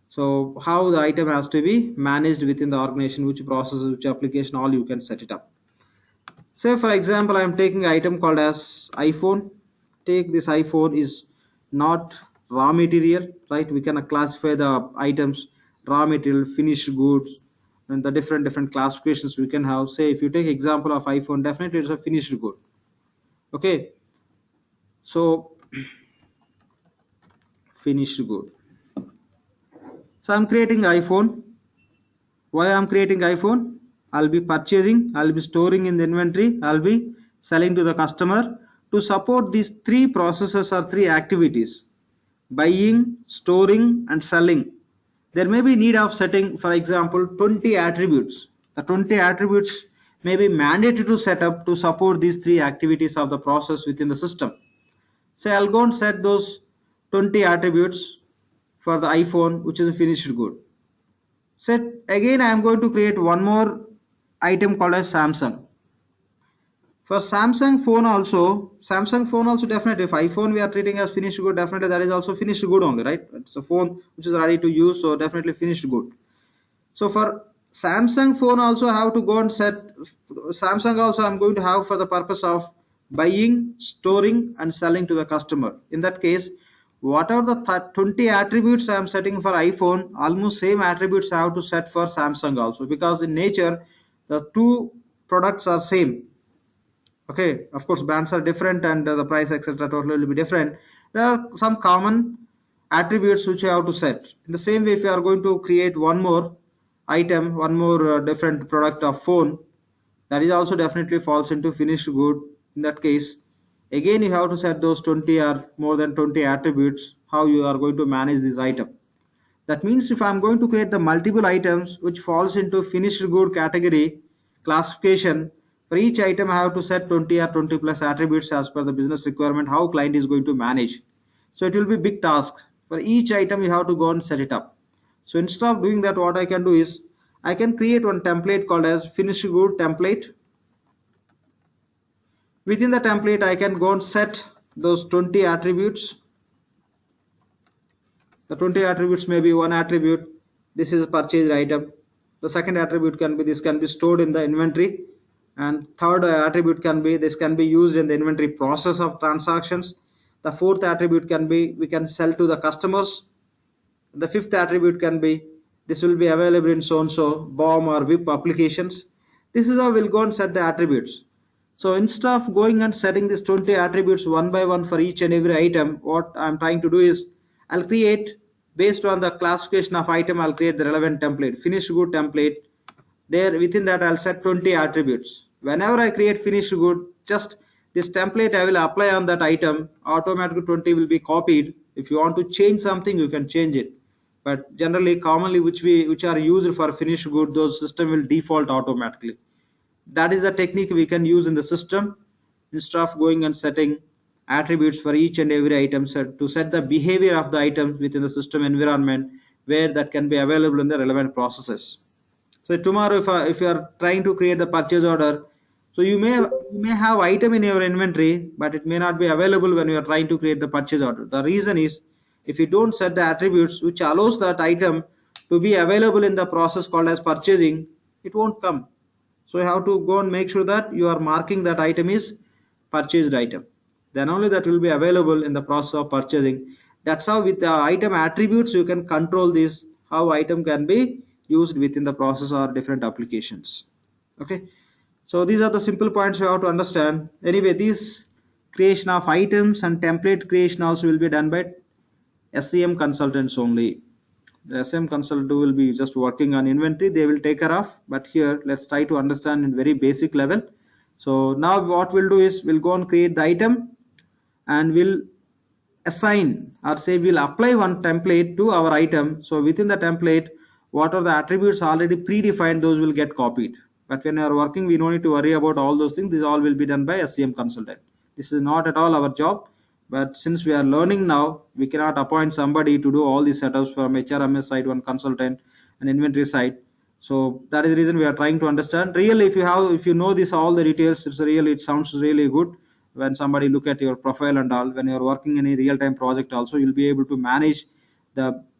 so how the item has to be managed within the organization, which process, which application, all you can set it up. Say for example I am taking an item called as iPhone. Take this iPhone is not raw material, right? We can classify the items raw material, finished goods, and the different classifications we can have. Say if you take example of iPhone, definitely it's a finished good. Okay, so finished good. So I'm creating iPhone. Why I'm creating iPhone? I'll be purchasing, I'll be storing in the inventory, I'll be selling to the customer. To support these three processes or three activities, buying, storing and selling, there may be need of setting, for example, 20 attributes. The 20 attributes may be mandatory to set up to support these three activities of the process within the system. Say I'll go and set those 20 attributes for the iPhone, which is a finished good. Set again I am going to create one more item called as Samsung. For Samsung phone also definitely, if iPhone we are treating as finished good, definitely that is also finished good only, right? It's a phone which is ready to use, so definitely finished good. So for Samsung phone also have to go and set Samsung also I'm going to have for the purpose of buying, storing and selling to the customer. In that case, what are the 20 attributes I am setting for iPhone, almost same attributes I have to set for Samsung also, because in nature the two products are same. Okay, of course brands are different and the price etc totally will be different. There are some common attributes which you have to set. In the same way, if you are going to create one more item, one more different product of phone, that is also definitely falls into finished good. In that case, again you have to set those 20 or more than 20 attributes, how you are going to manage this item. That means if I am going to create the multiple items which falls into finished good category classification, for each item I have to set 20 or 20 plus attributes as per the business requirement, how client is going to manage. So it will be big task. For each item you have to go and set it up. So instead of doing that, what I can do is I can create one template called as finished good template. Within the template I can go and set those 20 attributes. The 20 attributes may be one attribute, this is a purchased item. The second attribute can be this can be stored in the inventory, and third attribute can be this can be used in the inventory process of transactions. The fourth attribute can be we can sell to the customers. The fifth attribute can be this will be available in so and so BOM or VIP applications. This is how we'll go and set the attributes. So instead of going and setting these 20 attributes one by one for each and every item, what I'm trying to do is I'll create, based on the classification of item, I'll create the relevant template, finished good template. There within that I'll set 20 attributes. Whenever I create finished good, just this template I will apply on that item, automatically 20 will be copied. If you want to change something, you can change it. But generally, commonly which are used for finished good, those system will default automatically. That is the technique we can use in the system instead of going and setting attributes for each and every item, to set the behavior of the item within the system environment where that can be available in the relevant processes. So tomorrow if you are trying to create the purchase order, So you may have item in your inventory, but it may not be available when you are trying to create the purchase order. The reason is, if you don't set the attributes which allows that item to be available in the process called as purchasing, it won't come. So you have to go and make sure that you are marking that item is purchased item. Then only that will be available in the process of purchasing. That's how with the item attributes you can control this, how item can be used within the process or different applications. Okay. So these are the simple points you have to understand. Anyway, this creation of items and template creation also will be done by SCM consultants only. The SCM consultant will be just working on inventory, they will take care of. But here, let's try to understand in very basic level. So now what we'll do is we'll go and create the item and we'll assign, or say we'll apply one template to our item. So within the template, what are the attributes already predefined, those will get copied. But when you are working, we don't need to worry about all those things. This all will be done by SCM consultant. This is not at all our job. But since we are learning now, we cannot appoint somebody to do all these setups from HRMS side, one consultant, and inventory side. So that is the reason we are trying to understand. Really, if you know this all the details, it sounds really good. When somebody look at your profile and all, when you're working in a real-time project also, you'll be able to manage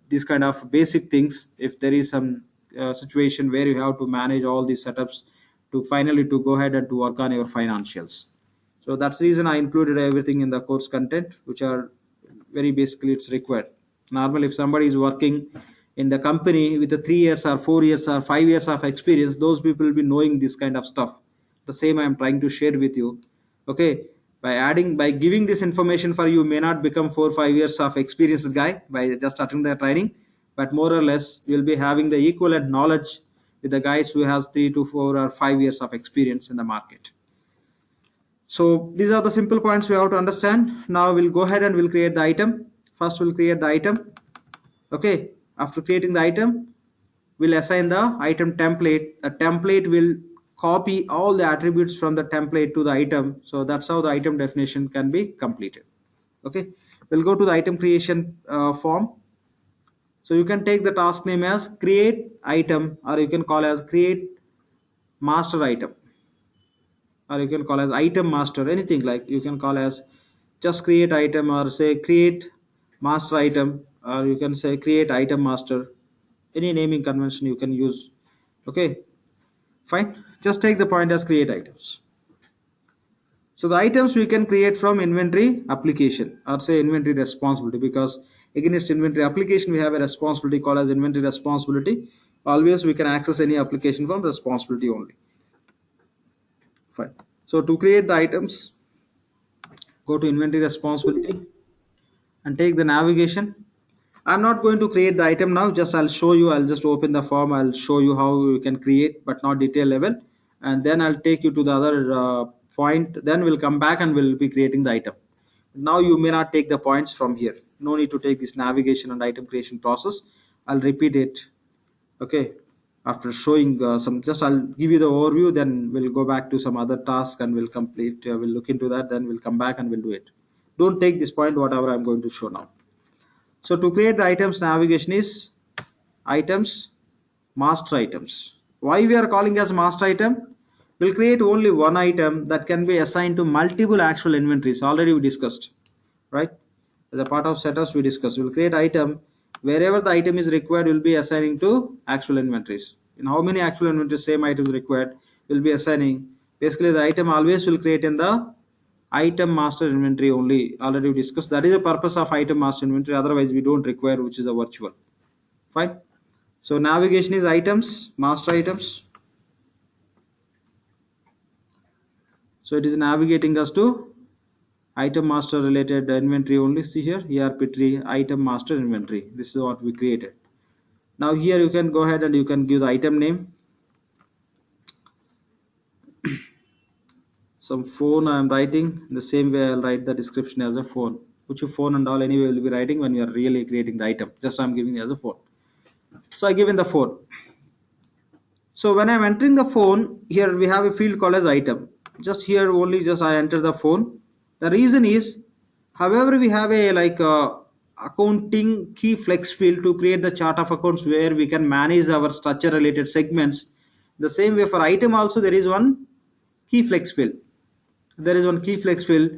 these kind of basic things. If there is some situation where you have to manage all these setups to finally to go ahead and to work on your financials. So that's the reason I included everything in the course content, which are very basically it's required. Normally, if somebody is working in the company with the 3 years or 4 years or 5 years of experience, those people will be knowing this kind of stuff. The same I am trying to share with you. Okay, by giving this information for you may not become 4 or 5 years of experienced guy by just attending the training, but more or less you will be having the equivalent knowledge with the guys who has 3 to 4 or 5 years of experience in the market. So these are the simple points we have to understand. Now we'll go ahead and we'll create the item. First we'll create the item. Okay, after creating the item, we'll assign the item template. A template will copy all the attributes from the template to the item. So that's how the item definition can be completed. Okay, we'll go to the item creation form. So you can take the task name as create item, or you can call as create master item, or you can call as item master, anything like you can call as just create item, or say create master item, or you can say create item master. Any naming convention you can use. Okay, fine. Just take the point as create items. So the items we can create from inventory application, or say inventory responsibility, because against inventory application we have a responsibility called as inventory responsibility. Always we can access any application from responsibility only. Fine. So to create the items, go to inventory responsibility and take the navigation. I'm not going to create the item now, just I'll show you. I'll just open the form, I'll show you how you can create, but not detail level, and then I'll take you to the other point. Then we'll come back and we'll be creating the item. Now you may not take the points from here, no need to take this navigation and item creation process. I'll repeat it. Okay, after showing I'll give you the overview, then we'll go back to some other task and we'll complete, we'll look into that, then we'll come back and we'll do it. Don't take this point, whatever I'm going to show now. So to create the items, navigation is items, master items. Why we are calling as master item? We'll create only one item that can be assigned to multiple actual inventories. Already we discussed, right? As a part of setups we discussed. We'll create item, wherever the item is required, we'll be assigning to actual inventories. In how many actual inventories same item is required, we'll be assigning. Basically the item always will create in the item master inventory only. Already we discussed, that is the purpose of item master inventory, otherwise we don't require, which is a virtual. Fine. So navigation is items, master items. So it is navigating us to item master related inventory only. See here, ERPTREE item master inventory. This is what we created. Now here you can go ahead and you can give the item name. Some phone I am writing, the same way I'll write the description as a phone. Which phone and all anyway will be writing when you are really creating the item. Just I'm giving it as a phone. So I give in the phone. So when I'm entering the phone, here we have a field called as item. Just here only just I enter the phone. The reason is, however, we have a accounting key flex field to create the chart of accounts where we can manage our structure related segments. The same way for item also there is one key flex field. There is one key flex field.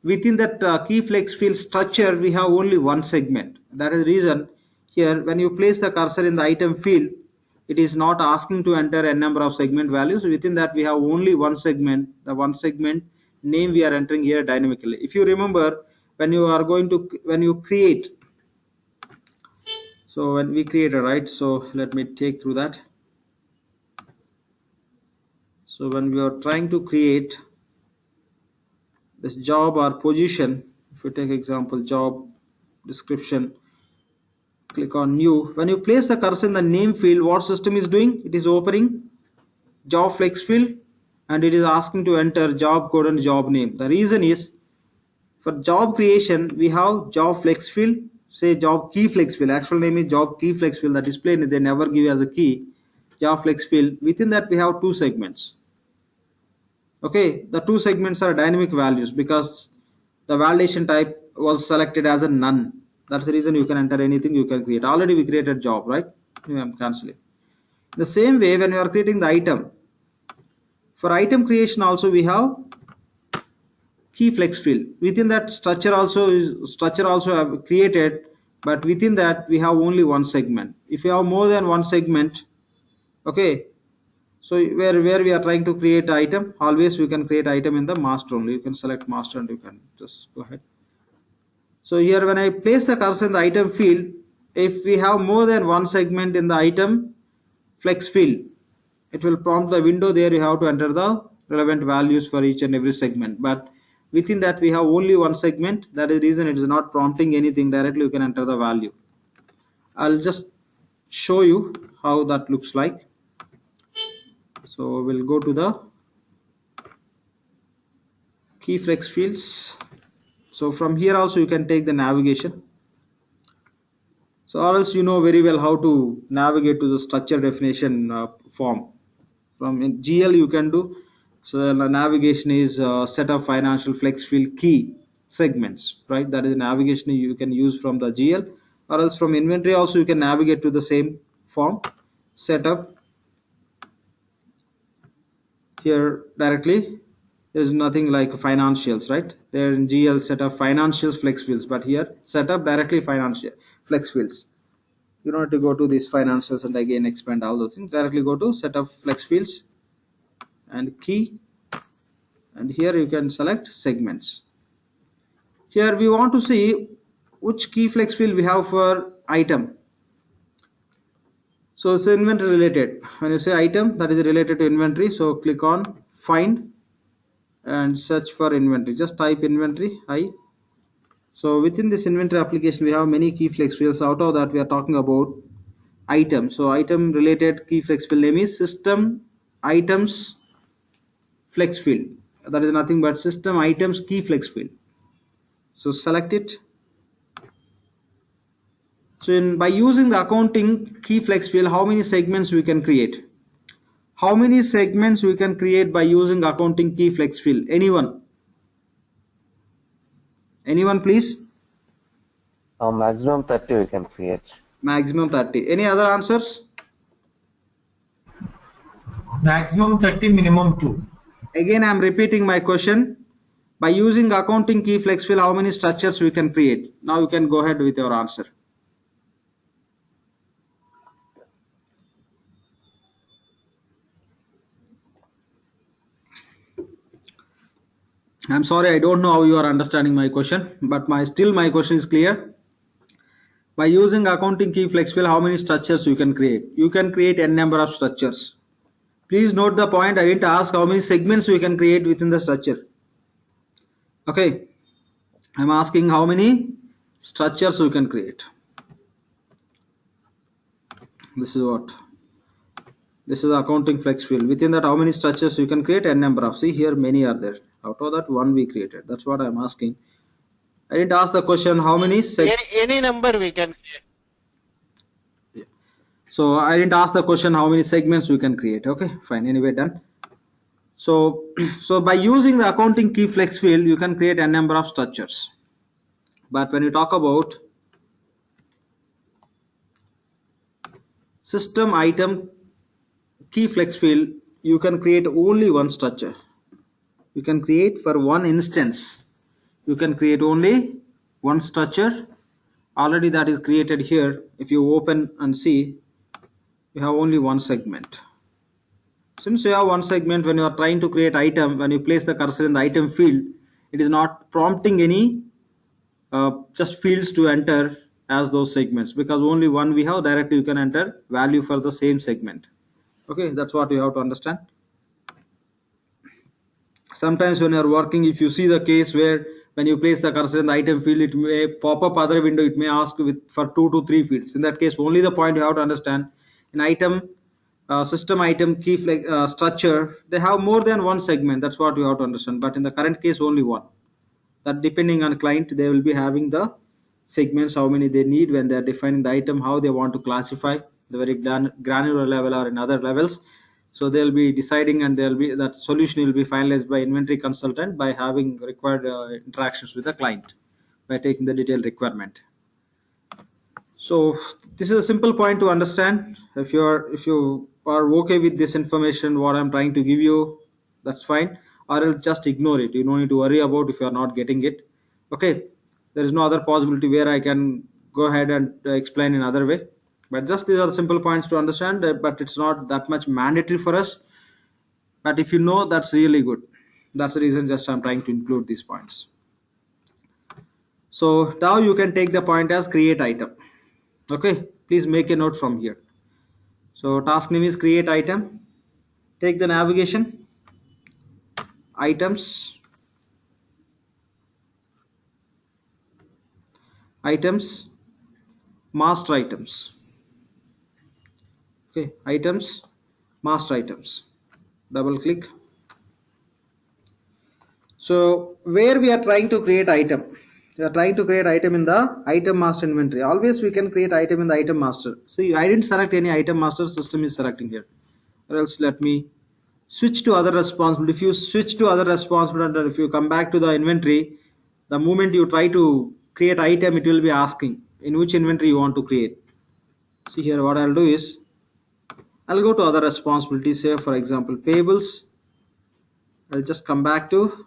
Within that key flex field structure, we have only one segment. That is the reason here when you place the cursor in the item field, it is not asking to enter a number of segment values. Within that, we have only one segment. The one segment name we are entering here dynamically. If you remember, when you create, so when we create a right, so let me take through that. So when we are trying to create this job or position, if you take example job description, click on new. When you place the cursor in the name field, what system is doing? It is opening job flex field and it is asking to enter job code and job name. The reason is, for job creation we have job flex field, say job key flex field, actual name is job key flex field. The display they never give as a key, job flex field. Within that we have two segments. Okay, the two segments are dynamic values because the validation type was selected as a none. That's the reason you can enter anything you can create. Already we created job, right? I'm canceling. The same way when you are creating the item, for item creation also we have key flex field. Within that structure also have created, but within that we have only one segment. If you have more than one segment, okay, so where we are trying to create item, always we can create item in the master only. You can select master and you can just go ahead. So here when I place the cursor in the item field, if we have more than one segment in the item flex field, it will prompt the window. There you have to enter the relevant values for each and every segment, but within that we have only one segment. That is the reason it is not prompting anything. Directly you can enter the value. I'll just show you how that looks like. So we'll go to the key flex fields. So from here also you can take the navigation. So or else you know very well how to navigate to the structure definition form. From in GL you can do. So the navigation is set of financial flex field key segments, right? That is navigation you can use from the GL, or else from inventory also you can navigate to the same form. Setup. Here directly there's nothing like financials, right? There in GL set of financials flex fields, but here setup directly financial flex fields. You don't have to go to these financials and again expand all those things. Directly go to set of flex fields and key, and here you can select segments. Here we want to see which key flex field we have for item. So it's inventory related. When you say item, that is related to inventory. So click on find and search for inventory. Just type inventory I. So within this inventory application we have many key flex fields. Out of that we are talking about item. So item related key flex field name is system items flex field. That is nothing but system items key flex field. So select it. So by using the accounting key flex field, how many segments we can create? How many segments we can create by using accounting key flex field? Anyone? Anyone please? Maximum 30 we can create. Maximum 30. Any other answers? Maximum 30, minimum 2. Again I am repeating my question. By using accounting key flex field, how many structures we can create? Now you can go ahead with your answer. I'm sorry, I don't know how you are understanding my question, but still my question is clear. By using accounting key flex field, how many structures you can create? You can create n number of structures. Please note the point, I didn't ask how many segments you can create within the structure. Okay, I'm asking how many structures you can create. This is what? This is accounting flex field. Within that, how many structures you can create? N number of. See here, many are there. Out of that, one we created. That's what I'm asking. I didn't ask the question how many any number we can create. Yeah. So I didn't ask the question how many segments we can create. Okay, fine. Anyway, done. So by using the accounting key flex field, you can create n number of structures. But when you talk about system item key flex field, you can create only one structure. you can create for one instance. You can create only one structure. Already that is created here. If you open and see, you have only one segment. Since you have one segment, when you are trying to create item, when you place the cursor in the item field, it is not prompting any just fields to enter as those segments, because only one we have. Directly you can enter value for the same segment. Okay, that's what you have to understand. Sometimes when you are working, if you see the case where when you place the cursor in the item field, it may pop up other window, it may ask for 2 to 3 fields. In that case, only the point you have to understand, in item system item key structure, they have more than one segment. That's what you have to understand. But in the current case, only one. That depending on client, they will be having the segments, how many they need when they are defining the item, how they want to classify, the very granular level or in other levels. So they'll be deciding, and they'll be that solution will be finalized by inventory consultant by having required interactions with the client by taking the detailed requirement. So this is a simple point to understand. If you are okay with this information, what I'm trying to give you, that's fine, or else just ignore it. You don't need to worry about if you are not getting it. Okay, there is no other possibility where I can go ahead and explain in other way, but just these are simple points to understand, but it's not that much mandatory for us. But if you know, that's really good. That's the reason just I'm trying to include these points. So now you can take the point as create item. Okay, please make a note from here. So task name is create item. Take the navigation, items, master items. Okay, items, master items. Double click. So where we are trying to create item, we are trying to create item in the item master inventory. Always we can create item in the item master. See, I didn't select any item master, system is selecting here. Or else let me switch to other responsibility. If you switch to other responsibility, and if you come back to the inventory, the moment you try to create item, it will be asking in which inventory you want to create. See here, what I'll do is I'll go to other responsibilities here. For example, payables. I'll just come back to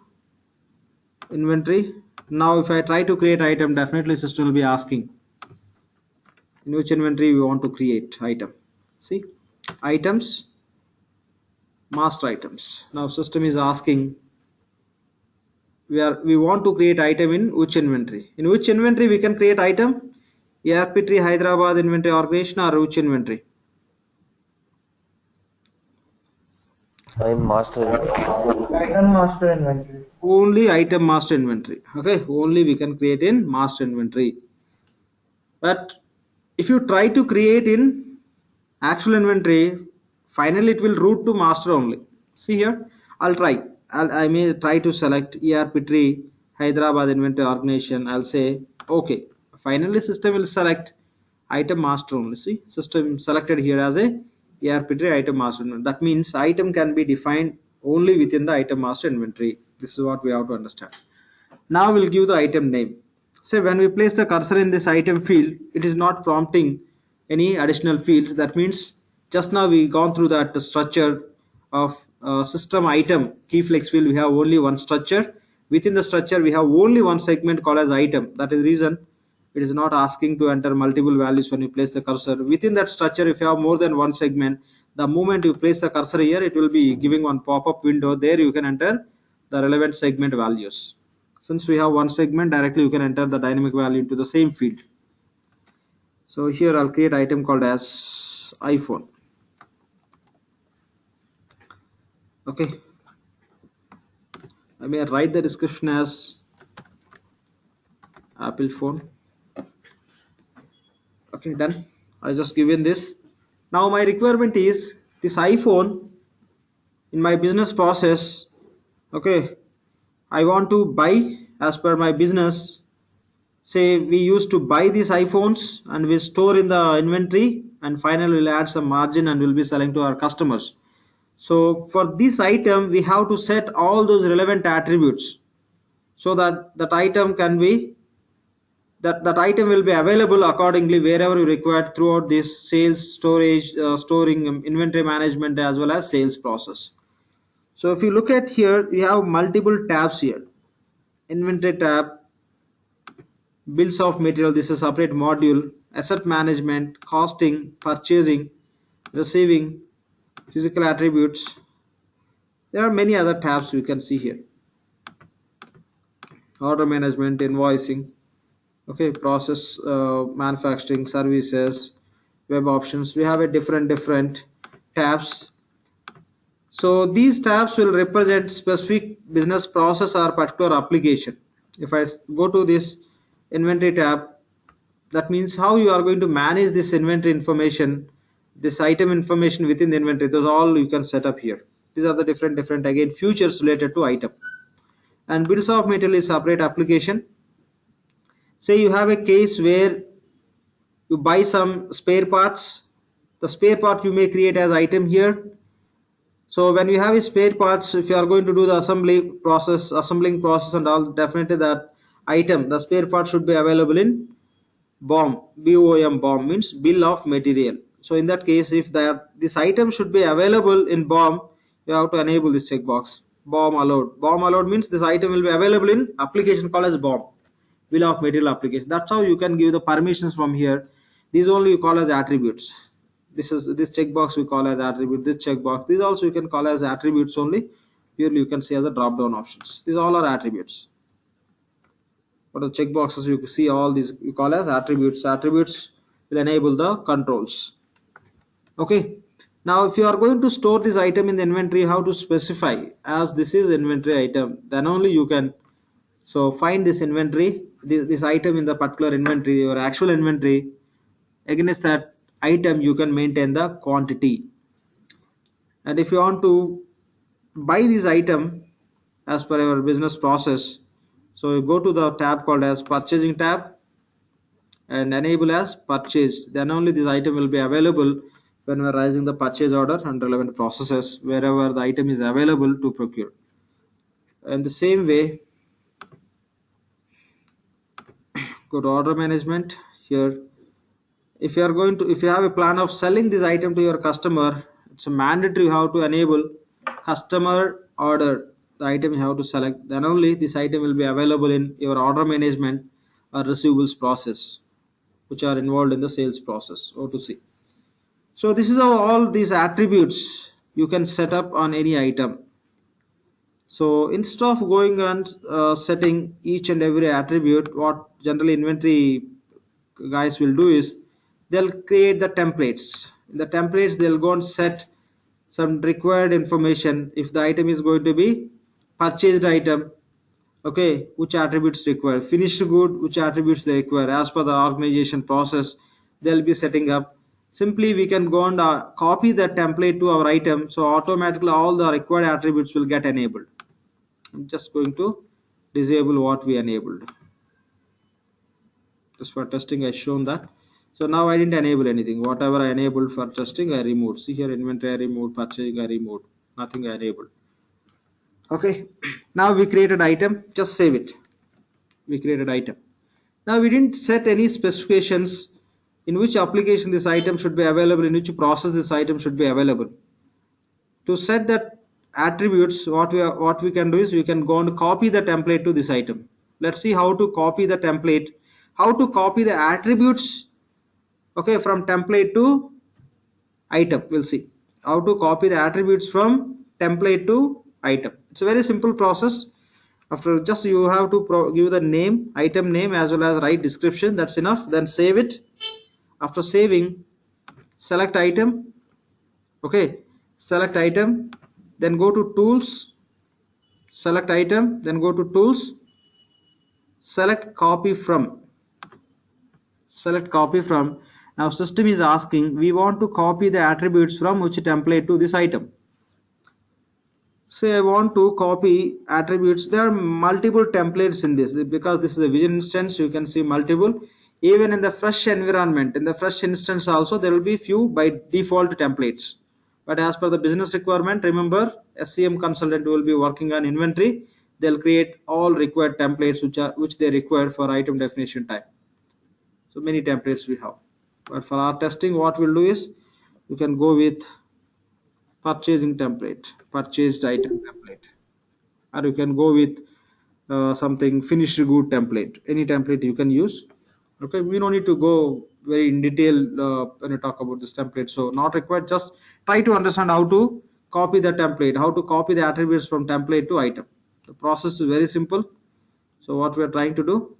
inventory. Now if I try to create item, definitely system will be asking in which inventory we want to create item. See, items, master items. Now system is asking we want to create item in which inventory. In which inventory we can create item? ERPTREE Hyderabad inventory organization or which inventory? Item master inventory. Only item master inventory. Okay, only we can create in master inventory. But if you try to create in actual inventory, finally it will route to master only. See here, I may try to select ERPTREE Hyderabad inventory organization. I'll say okay. Finally system will select item master only. See, system selected here as a ERPTREE item master inventory. That means item can be defined only within the item master inventory. This is what we have to understand. Now we'll give the item name. Say when we place the cursor in this item field, it is not prompting any additional fields. That means just now we gone through that structure of system item key flex field. We have only one structure. Within the structure we have only one segment called as item. That is the reason it is not asking to enter multiple values when you place the cursor. Within that structure, if you have more than one segment, the moment you place the cursor here, it will be giving one pop-up window. There you can enter the relevant segment values. Since we have one segment, directly you can enter the dynamic value into the same field. So here I'll create item called as iPhone. Okay, I may write the description as Apple phone. Okay, done. I just given this. Now my requirement is this iPhone in my business process. Okay, I want to buy as per my business. Say we used to buy these iPhones and we store in the inventory, and finally we'll add some margin and we'll be selling to our customers. So for this item we have to set all those relevant attributes so that that item can be that item will be available accordingly wherever you require throughout this sales, storage, storing, inventory management as well as sales process. So if you look at here, we have multiple tabs here. Inventory tab, bills of material, this is a separate module, asset management, costing, purchasing, receiving, physical attributes. There are many other tabs we can see here. Order management, invoicing, okay, process, manufacturing, services, web options. We have a different tabs. So these tabs will represent specific business process or particular application. If I go to this inventory tab, that means how you are going to manage this inventory information, this item information within the inventory. Those all you can set up here. These are the different again features related to item. And bills of material is separate application. Say you have a case where you buy some spare parts. The spare part you may create as item here. So when you have a spare parts, if you are going to do the assembling process and all, definitely that item, the spare part should be available in BOM. BOM means bill of material. So in that case, if this item should be available in BOM, you have to enable this checkbox. BOM allowed. BOM allowed means this item will be available in application called as BOM, bill of material application. That's how you can give the permissions from here. These only you call as attributes. This checkbox we call as attribute. This checkbox, these also you can call as attributes only. Here you can see as a drop down options. These all are attributes. But the checkboxes you see all these you call as attributes. Attributes will enable the controls. Okay. Now if you are going to store this item in the inventory, how to specify? As this is inventory item, then only you can find this inventory, this item in the particular inventory, your actual inventory. Against that item you can maintain the quantity. And if you want to buy this item as per your business process, so you go to the tab called as purchasing tab and enable as purchased. Then only this item will be available when we are raising the purchase order and relevant processes wherever the item is available to procure. And the same way, go to order management here. If you have a plan of selling this item to your customer, it's a mandatory you have to enable customer order. The item you have to select, then only this item will be available in your order management or receivables process, which are involved in the sales process, O2C. So this is how all these attributes you can set up on any item. So instead of going and setting each and every attribute, what generally inventory guys will do is they'll create the templates. In the templates they'll go and set some required information. If the item is going to be purchased item, okay, which attributes required, finished good, which attributes they require. As per the organization process they'll be setting up. Simply we can go and copy the template to our item, so automatically all the required attributes will get enabled. I'm just going to disable what we enabled. Just for testing I shown that. So now I didn't enable anything. Whatever I enabled for testing I removed. See here, inventory I removed, purchasing I removed, nothing I enabled. Okay, now we created item, just save it. We created item. Now we didn't set any specifications in which application this item should be available, in which process this item should be available. To set that attributes, what we can do is we can go and copy the template to this item. Let's see how to copy the template, how to copy the attributes, okay, from template to item. We'll see how to copy the attributes from template to item. It's a very simple process. After just you have to give the name, item name, as well as write description. That's enough. Then save it. After saving, select item, okay, select item, then go to tools, select item, then go to tools, select copy from, select copy from. Now system is asking we want to copy the attributes from which template to this item. Say I want to copy attributes. There are multiple templates in this, because this is a vision instance. You can see multiple. Even in the fresh environment, in the fresh instance also there will be few by default templates. But as per the business requirement, remember SCM consultant will be working on inventory. They'll create all required templates which they require for item definition type. So many templates we have. But for our testing, what we'll do is you can go with purchasing template, purchased item template, or you can go with something finished good template. Any template you can use. Okay, we don't need to go very in detail when you talk about this template, so not required. Just try to understand how to copy the template, how to copy the attributes from template to item. The process is very simple. So what we are trying to do,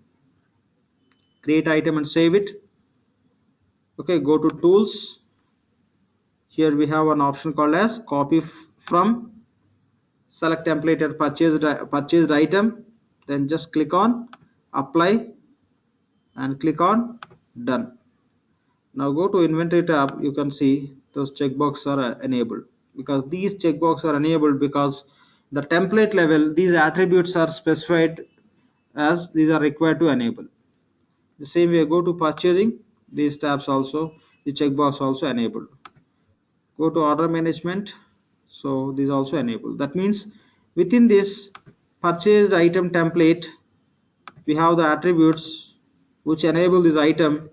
create item and save it. Okay, go to tools. Here we have an option called as copy from, select template at purchased item, then just click on apply and click on done. Now go to inventory tab. You can see those checkboxes are enabled, because these checkboxes are enabled because the template level these attributes are specified as these are required to enable. The same way, go to purchasing, these tabs also, the checkbox also enabled. Go to order management, so this also enabled. That means within this purchased item template we have the attributes which enable this item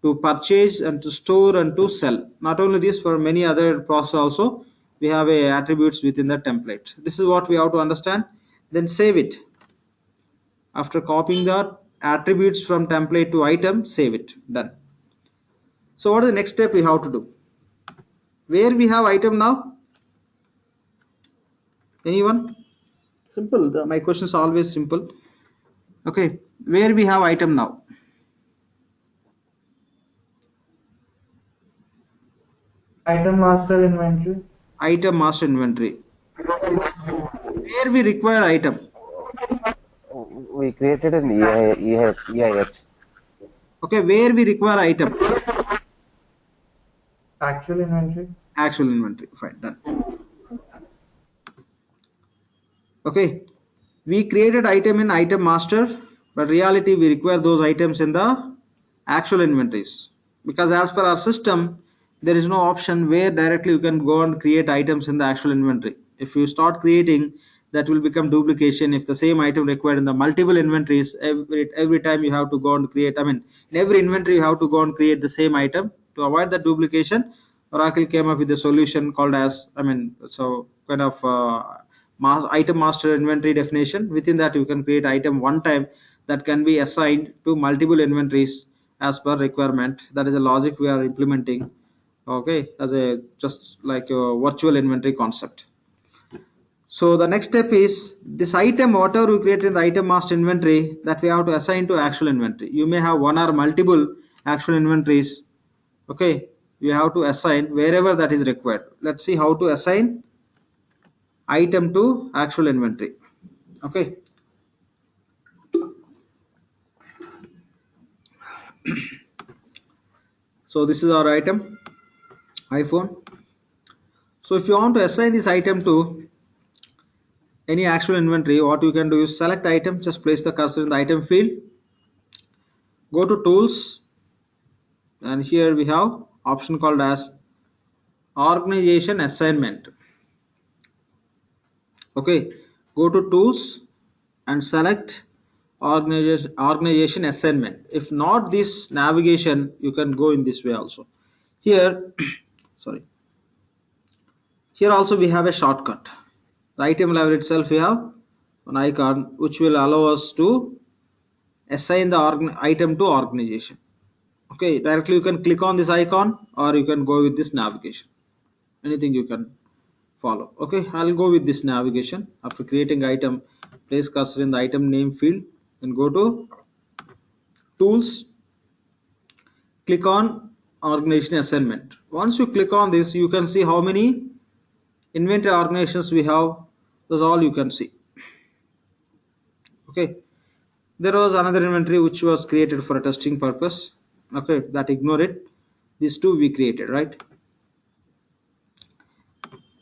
to purchase and to store and to sell. Not only this, for many other process also we have attributes within the template. This is what we have to understand. Then save it. After copying the attributes from template to item, save it. Done. So what is the next step we have to do? Where we have item now? Anyone? Simple. My question is always simple. Okay, where we have item now? Item master inventory. Item master inventory. Where we require item? We created an EIH. Okay, where we require item? Actual inventory. Actual inventory. Fine, done. Okay, we created item in item master, but reality we require those items in the actual inventories, because as per our system there is no option where directly you can go and create items in the actual inventory. If you start creating, that will become duplication. If the same item required in the multiple inventories, every time you have to go and create, I mean in every inventory you have to go and create the same item. To avoid that duplication, Oracle came up with a solution called as, so kind of item master inventory definition. Within that you can create item one time that can be assigned to multiple inventories as per requirement. That is a logic we are implementing, okay, as a just like a virtual inventory concept. So the next step is this item, whatever we create in the item master inventory, that we have to assign to actual inventory. You may have one or multiple actual inventories. Okay, you have to assign wherever that is required. Let's see how to assign item to actual inventory. Okay. So this is our item, iPhone. So if you want to assign this item to any actual inventory, what you can do is select item, just place the cursor in the item field, go to tools, and here we have option called as organization assignment. Okay, go to tools and select organization assignment. If not this navigation, you can go in this way also. Here sorry, here also we have a shortcut. The item level itself we have an icon which will allow us to assign the item to organization. Okay, directly you can click on this icon or you can go with this navigation. Anything you can follow. Okay, I'll go with this navigation. After creating item, place cursor in the item name field, then go to tools, click on organization assignment. Once you click on this, you can see how many inventory organizations we have. That's all you can see. Okay, there was another inventory which was created for a testing purpose. Okay, that ignore it. These two we created, right?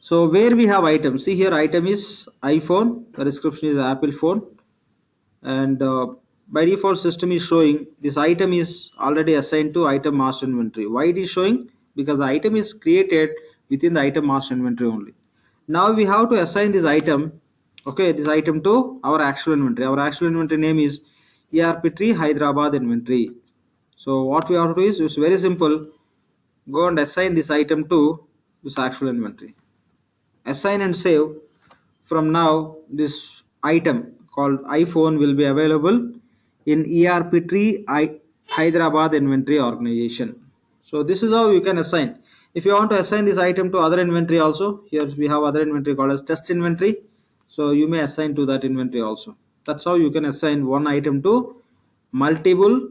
So where we have item, see here item is iPhone, the description is Apple phone, and by default system is showing this item is already assigned to item master inventory. Why it is showing? Because the item is created within the item master inventory only. Now we have to assign this item, okay, this item to our actual inventory. Our actual inventory name is ERPTREE Hyderabad inventory. So what we have to do is, it's very simple, go and assign this item to this actual inventory. assign and save. From now, this item called iPhone will be available in ERPTREE Hyderabad inventory organization. So this is how you can assign. If you want to assign this item to other inventory also, here we have other inventory called as test inventory. So you may assign to that inventory also. That's how you can assign one item to multiple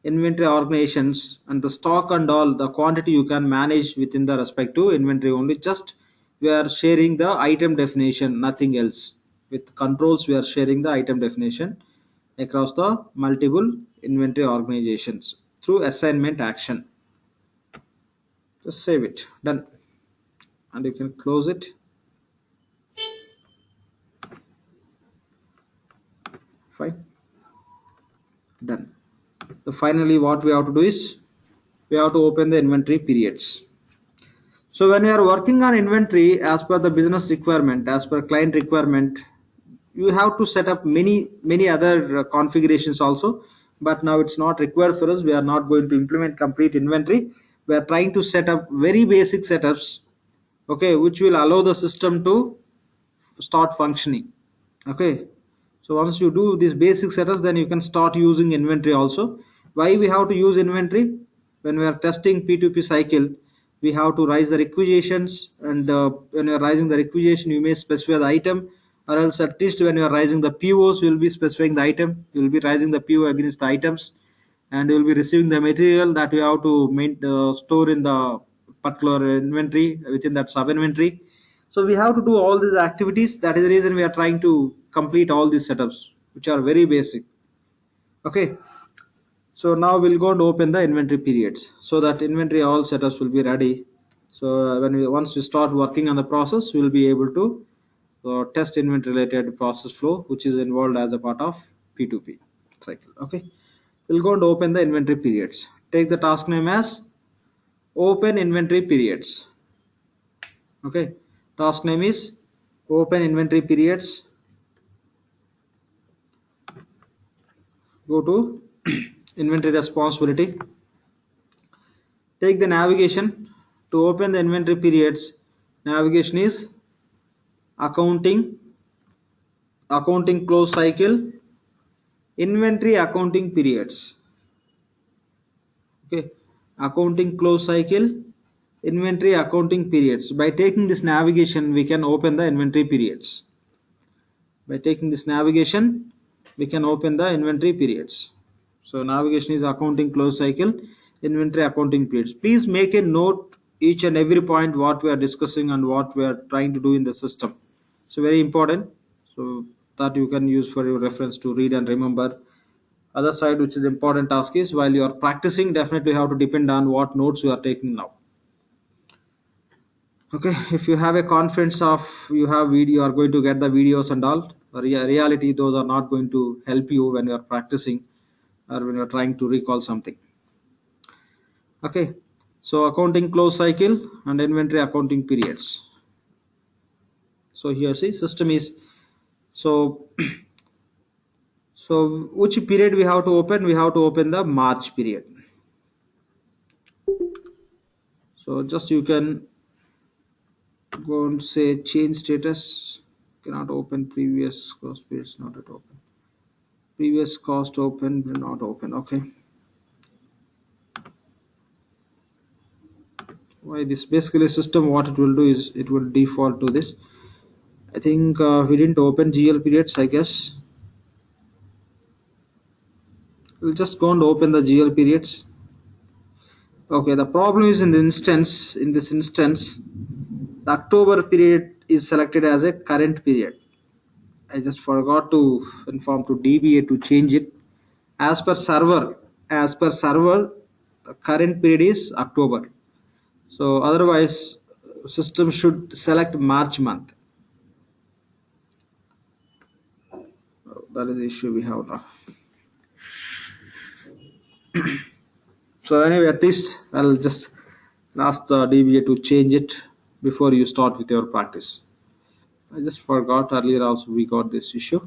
inventory organizations, and the stock and all the quantity you can manage within the respective inventory only. Just we are sharing the item definition, nothing else. With controls we are sharing the item definition across the multiple inventory organizations through assignment action. Just save it, done, and you can close it. Fine, done. So finally what we have to do is we have to open the inventory periods. So when you are working on inventory as per the business requirement, as per client requirement, you have to set up many other configurations also. But now it's not required for us. We are not going to implement complete inventory. We are trying to set up very basic setups, okay, which will allow the system to start functioning. Okay, so once you do these basic setups, then you can start using inventory also. Why we have to use inventory? When we are testing P2P cycle, we have to raise the requisitions, and when you are raising the requisition, you may specify the item, or else at least when you are raising the POs, you will be specifying the item. You will be raising the PO against the items, and you will be receiving the material that you have to store in the particular inventory within that sub inventory. So we have to do all these activities. That is the reason we are trying to complete all these setups, which are very basic. Okay, so now we'll go and open the inventory periods so that inventory all setups will be ready. So once we start working on the process, we'll be able to test inventory related process flow, which is involved as a part of P2P cycle. Okay, we'll go and open the inventory periods. Take the task name as open inventory periods. Okay, task name is open inventory periods. Go to inventory responsibility. Take the navigation. To open the inventory periods, navigation is accounting close cycle, inventory accounting periods. Okay, accounting close cycle, inventory accounting periods. By taking this navigation, we can open the inventory periods. By taking this navigation, we can open the inventory periods. So navigation is accounting close cycle, inventory accounting periods. Please make a note each and every point what we are discussing and what we are trying to do in the system. So very important, so that you can use for your reference to read and remember. Other side which is important task is, while you are practicing, definitely have to depend on what notes you are taking now. Okay, if you have a confidence of you have video, are going to get the videos and all, reality those are not going to help you when you are practicing or when you are trying to recall something. Okay, so accounting close cycle and inventory accounting periods. So here see system is, so so which period we have to open? We have to open the March period. So just you can go and say change status, cannot open previous cost periods, not at open, previous cost open, not open. Okay, why this? Basically system what it will do is it will default to this. I think we didn't open GL periods, I guess. We'll just go and open the GL periods. Okay, the problem is in this instance the October period is selected as a current period. I just forgot to inform to DBA to change it. As per server, the current period is October. So otherwise system should select March month. That is the issue we have now. So anyway, at least I'll just ask the DBA to change it before you start with your practice. I just forgot earlier also we got this issue.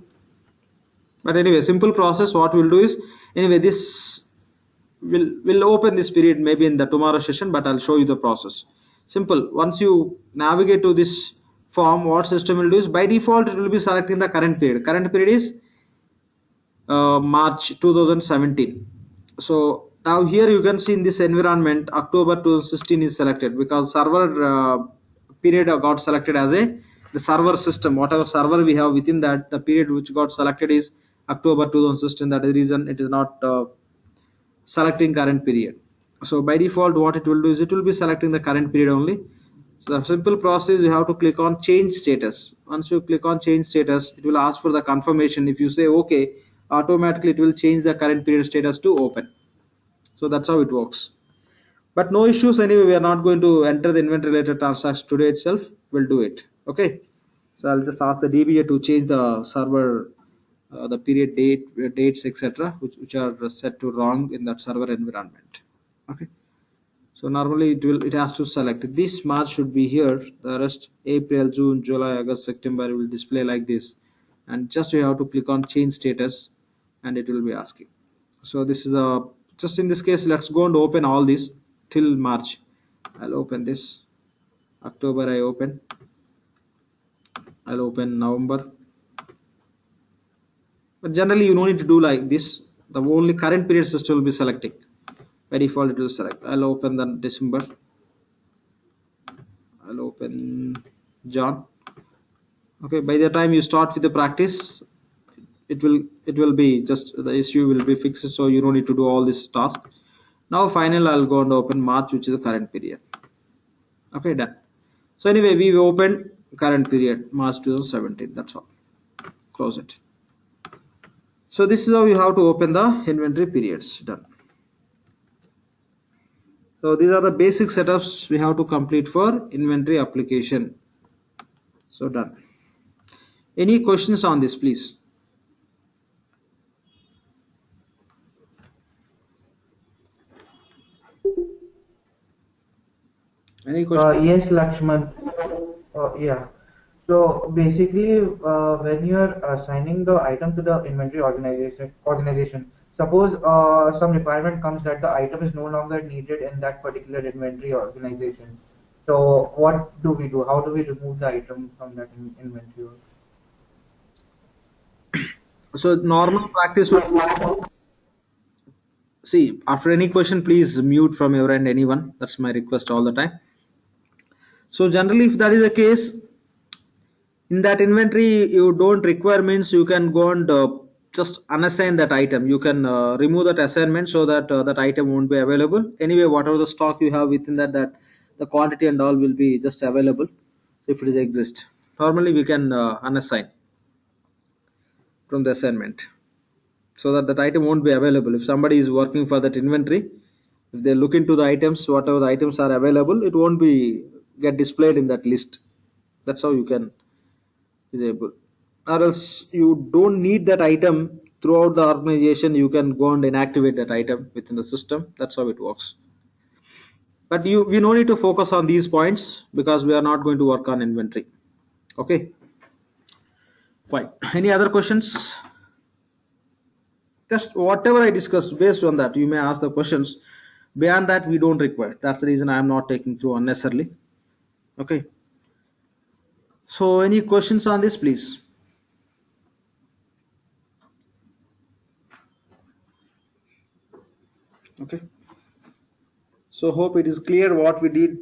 But anyway, simple process. What we'll do is, anyway, this we'll open this period maybe in the tomorrow session, but I'll show you the process. Simple. Once you navigate to this form, what system will do is by default it will be selecting the current period. Current period is March 2017. So now here you can see in this environment October 2016 is selected because server period got selected as the server system. Whatever server we have within that, the period which got selected is October 2016. That is the reason it is not selecting current period. So by default what it will do is it will be selecting the current period only. So the simple process, you have to click on change status. Once you click on change status, it will ask for the confirmation. If you say okay, automatically it will change the current period status to open. So that's how it works. But no issues anyway. We are not going to enter the inventory related transactions today itself. We'll do it. Okay. So I'll just ask the DBA to change the server, the period dates, etc., which are set to wrong in that server environment. Okay. So normally it has to select this March should be here. The rest April, June, July, August, September will display like this, and just you have to click on change status, and it will be asking. So this is a just in this case. Let's go and open all these till March. I'll open this. October I open. I'll open November. But generally you don't need to do like this. The only current period system will be selecting. By default it will select. I'll open the December. I'll open John. Okay, by the time you start with the practice, it will be just the issue will be fixed, so you don't need to do all this task. Now final I'll go and open March, which is the current period. Okay, done. So anyway, we opened current period March 2017. That's all. Close it. So this is how you have to open the inventory periods. Done. So these are the basic setups we have to complete for inventory application. So done. Any questions on this, please? Any questions? Yes, Laxman. Yeah. So basically, when you are assigning the item to the inventory organization, suppose some requirement comes that the item is no longer needed in that particular inventory organization. So what do we do? How do we remove the item from that inventory? So normal practice would see after any question, please mute from your end anyone. That's my request all the time. So generally, if that is the case, in that inventory you don't require means you can go and just unassign that item. You can remove that assignment so that that item won't be available. Anyway, whatever the stock you have within that the quantity and all will be just available. So if it is exist, normally we can unassign from the assignment so that that item won't be available. If somebody is working for that inventory, if they look into the items, whatever the items are available, it won't be get displayed in that list. That's how you can disable, or else you don't need that item throughout the organization. You can go and inactivate that item within the system. That's how it works. But we no need to focus on these points because we are not going to work on inventory. Okay, fine. Any other questions? Just whatever I discussed, based on that you may ask the questions. Beyond that we don't require. That's the reason I am not taking through unnecessarily. Okay, so any questions on this, please? Okay, so hope it is clear what we did.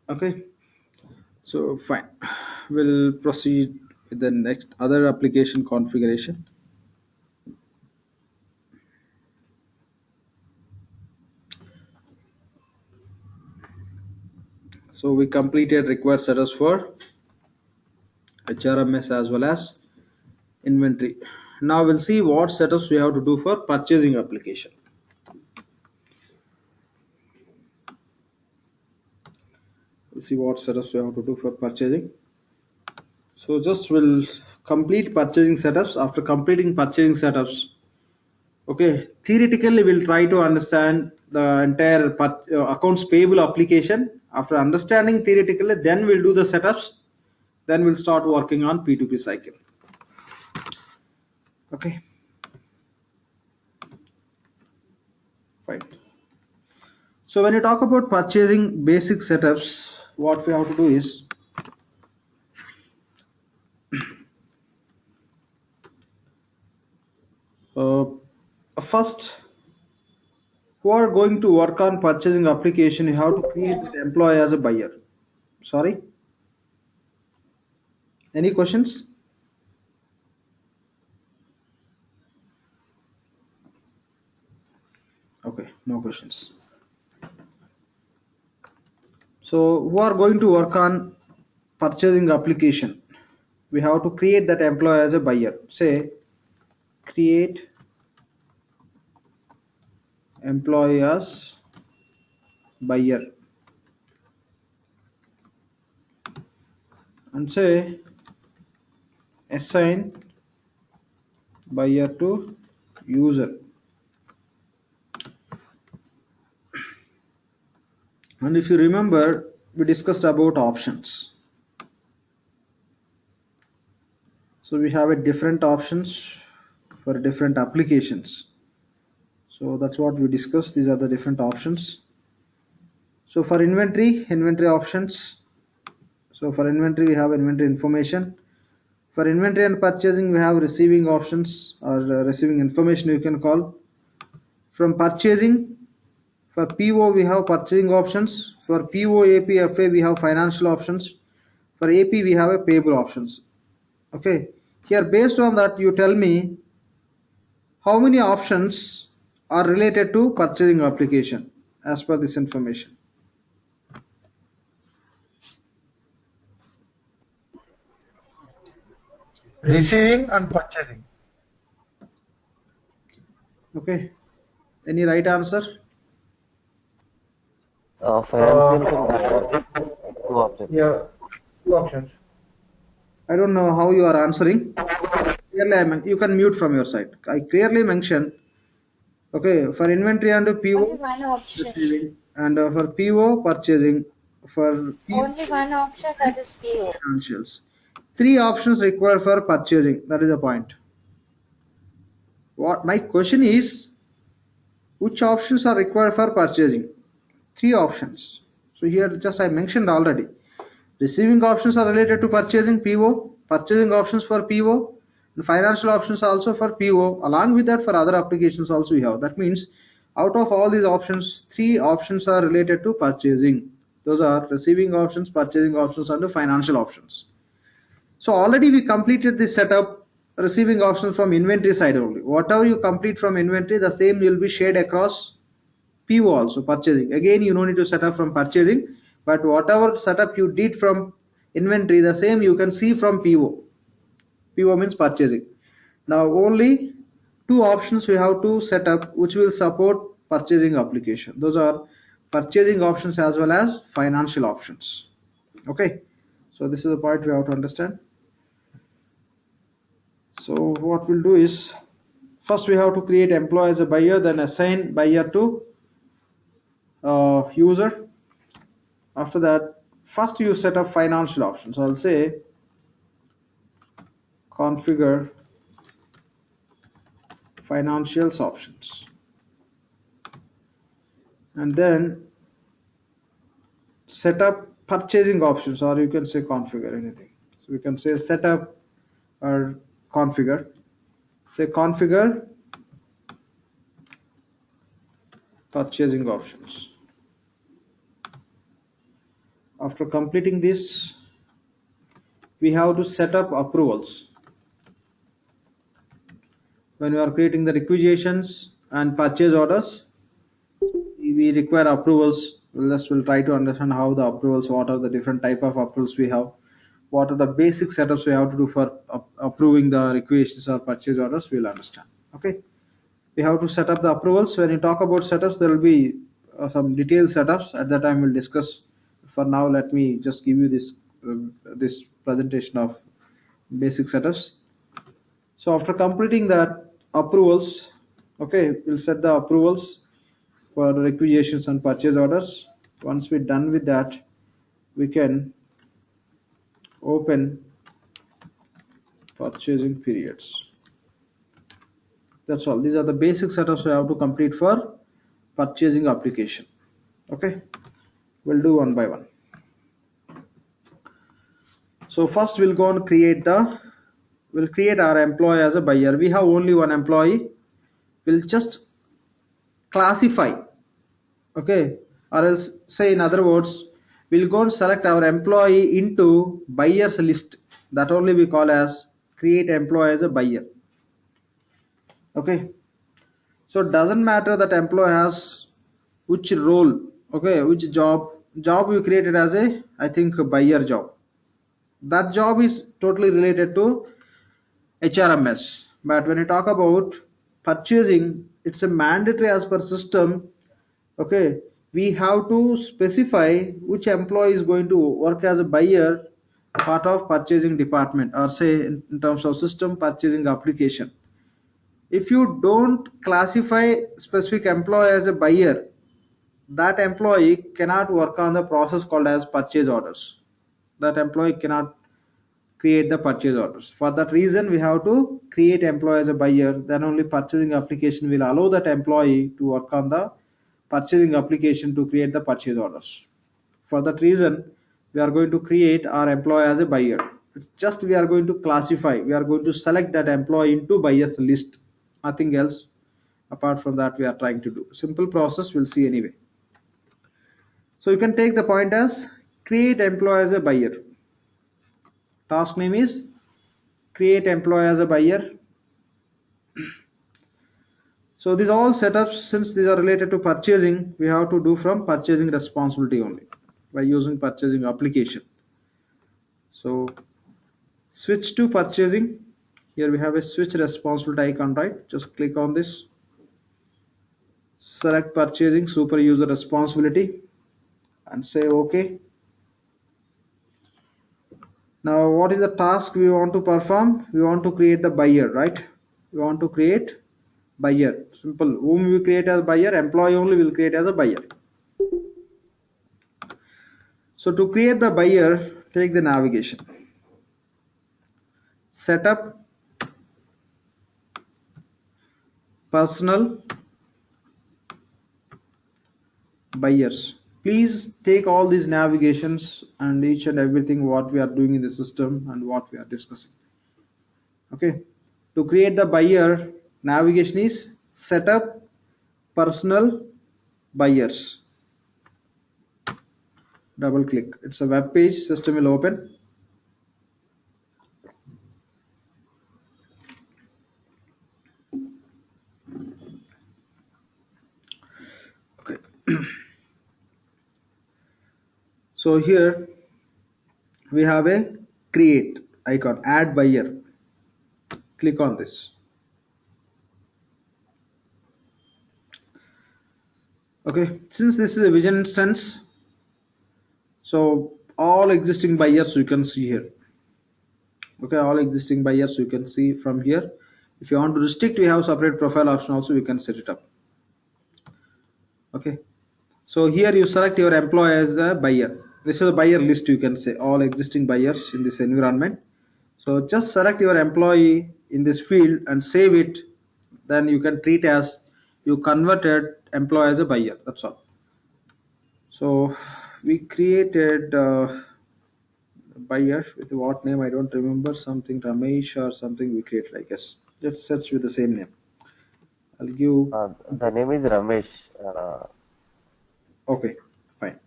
Okay, so fine, we'll proceed with the next other application configuration. So we completed required setups for HRMS as well as inventory. Now we'll see what setups we have to do for purchasing application. We'll see what setups we have to do for purchasing. So just we'll complete purchasing setups. After completing purchasing setups, okay, theoretically we'll try to understand the entire accounts payable application. After understanding theoretically, then we'll do the setups. Then we'll start working on P2P cycle. Okay, fine. So when you talk about purchasing basic setups, what we have to do is uh, first, who are going to work on purchasing application, you have to create that employee as a buyer. Sorry, any questions? Okay, no questions. So who are going to work on purchasing application, we have to create that employee as a buyer. Say create employee as buyer and say assign buyer to user. And if you remember, we discussed about options. So we have a different options for different applications. So that's what we discussed. These are the different options. So for inventory options. So for inventory, we have inventory information. For inventory and purchasing, we have receiving options or receiving information you can call. From purchasing, for PO, we have purchasing options. For PO, AP, FA, we have financial options. For AP, we have a payable options. Okay. Here, based on that, you tell me how many options are related to purchasing application as per this information. Receiving and purchasing. Okay. Any right answer? Financials and background. Two options. Yeah, two options. I don't know how you are answering. Clearly, you can mute from your side. I clearly mentioned, okay, for inventory and Only PO, one option. receiving, and for PO, purchasing, for PO, Only one option, that is PO. financials. Three options required for purchasing. That is the point. What my question is, which options are required for purchasing? Three options. So here just I mentioned already. Receiving options are related to purchasing PO, purchasing options for PO, and financial options also for PO. Along with that, for other applications also we have. That means out of all these options, three options are related to purchasing. Those are receiving options, purchasing options, and the financial options. So already we completed this setup, receiving options from inventory side only. Whatever you complete from inventory, the same will be shared across PO also, purchasing. Again, you don't need to set up from purchasing, but whatever setup you did from inventory, the same you can see from PO. PO means purchasing. Now only two options we have to set up which will support purchasing application. Those are purchasing options as well as financial options. Okay, so this is the point we have to understand. So what we'll do is, first we have to create employee as a buyer, then assign buyer to user. After that, first you set up financial options. I'll say configure financials options, and then set up purchasing options, or you can say configure anything. So we can say set up or configure. Say configure purchasing options. After completing this, we have to set up approvals. When we are creating the requisitions and purchase orders, we require approvals. We'll try to understand how the approvals, what are the different type of approvals we have, what are the basic setups we have to do for approving the requisitions or purchase orders. We'll understand. Okay, we have to set up the approvals. When you talk about setups, there will be some detailed setups. At that time we'll discuss. For now, let me just give you this presentation of basic setups. So after completing that approvals, okay, we'll set the approvals for requisitions and purchase orders. Once we're done with that, we can open purchasing periods. That's all. These are the basic setups we have to complete for purchasing application. Okay, we'll do one by one. So first we'll go and create our employee as a buyer. We have only one employee. we'll just classify, okay, or else say in other words, we'll go and select our employee into buyers list. That only we call as create employee as a buyer. Okay, so it doesn't matter that employee has which role, okay, which job you created as a, I think, a buyer job. That job is totally related to HRMS. But when you talk about purchasing, it's a mandatory as per system. Okay, we have to specify which employee is going to work as a buyer, part of purchasing department, or say in terms of system purchasing application. If you don't classify specific employee as a buyer, that employee cannot work on the process called as purchase orders. That employee cannot create the purchase orders. For that reason, we have to create employee as a buyer. Then only purchasing application will allow that employee to work on the purchasing application to create the purchase orders. For that reason, we are going to create our employee as a buyer. It's just we are going to classify. We are going to select that employee into buyers list. Nothing else apart from that we are trying to do. Simple process, we'll see anyway. So you can take the point as create employee as a buyer. Task name is create employee as a buyer. So these all setups, since these are related to purchasing, we have to do from purchasing responsibility only by using purchasing application. So switch to purchasing. Here we have a switch responsibility icon, right? Just click on this. Select purchasing super user responsibility and say OK. Now what is the task we want to perform? We want to create the buyer, right? We want to create buyer. Simple. Whom we create as buyer? Employee only will create as a buyer. So to create the buyer, take the navigation. Setup, personal, buyers. Please take all these navigations and each and everything what we are doing in the system and what we are discussing. Okay, to create the buyer, navigation is setup, personal, buyers. Double click. It's a web page. System will open. Okay. So here we have a create icon, add buyer. Click on this. Okay, since this is a vision instance, so all existing buyers you can see here. Okay, all existing buyers you can see from here. If you want to restrict, we have separate profile option also, we can set it up. Okay, so here you select your employee as a buyer. This is a buyer list, you can say all existing buyers in this environment. So just select your employee in this field and save it. Then you can treat as you converted employee as a buyer. That's all. So we created buyer with what name I don't remember, something Ramesh or something we created, I guess. Let's search with the same name. I'll give The name is Ramesh. Okay, fine,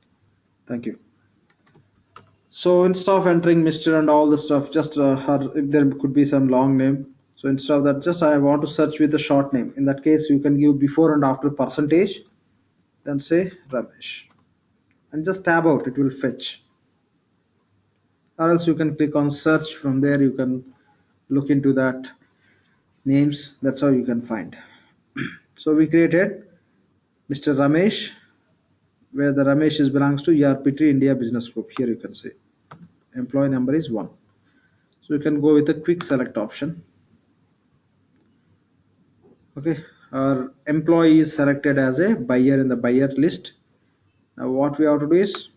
thank you. So instead of entering Mr. and all the stuff, just if there could be some long name, so instead of that, just I want to search with the short name. In that case, you can give before and after percentage, then say Ramesh and just tab out, it will fetch. Or else you can click on search. From there you can look into that names. That's how you can find. So we created Mr. Ramesh, where the Ramesh is belongs to ERPTREE India Business Group. Here you can see employee number is 1. So you can go with a quick select option. Okay, our employee is selected as a buyer in the buyer list. Now what we have to do is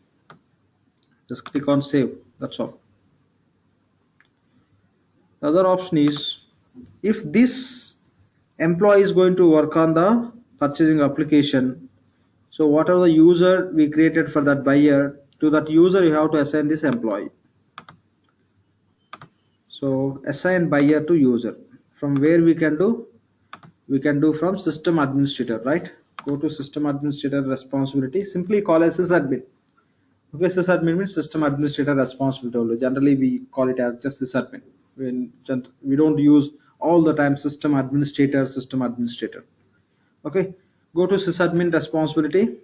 just click on save. That's all. The other option is, if this employee is going to work on the purchasing application, so whatever the user we created for that buyer, to that user you have to assign this employee. So assign buyer to user. From where we can do? we can do from system administrator, right? Go to system administrator responsibility, simply call as sysadmin. Okay, sysadmin means system administrator responsibility only. Generally we call it as just sysadmin. We don't use all the time system administrator. Okay, go to sysadmin responsibility,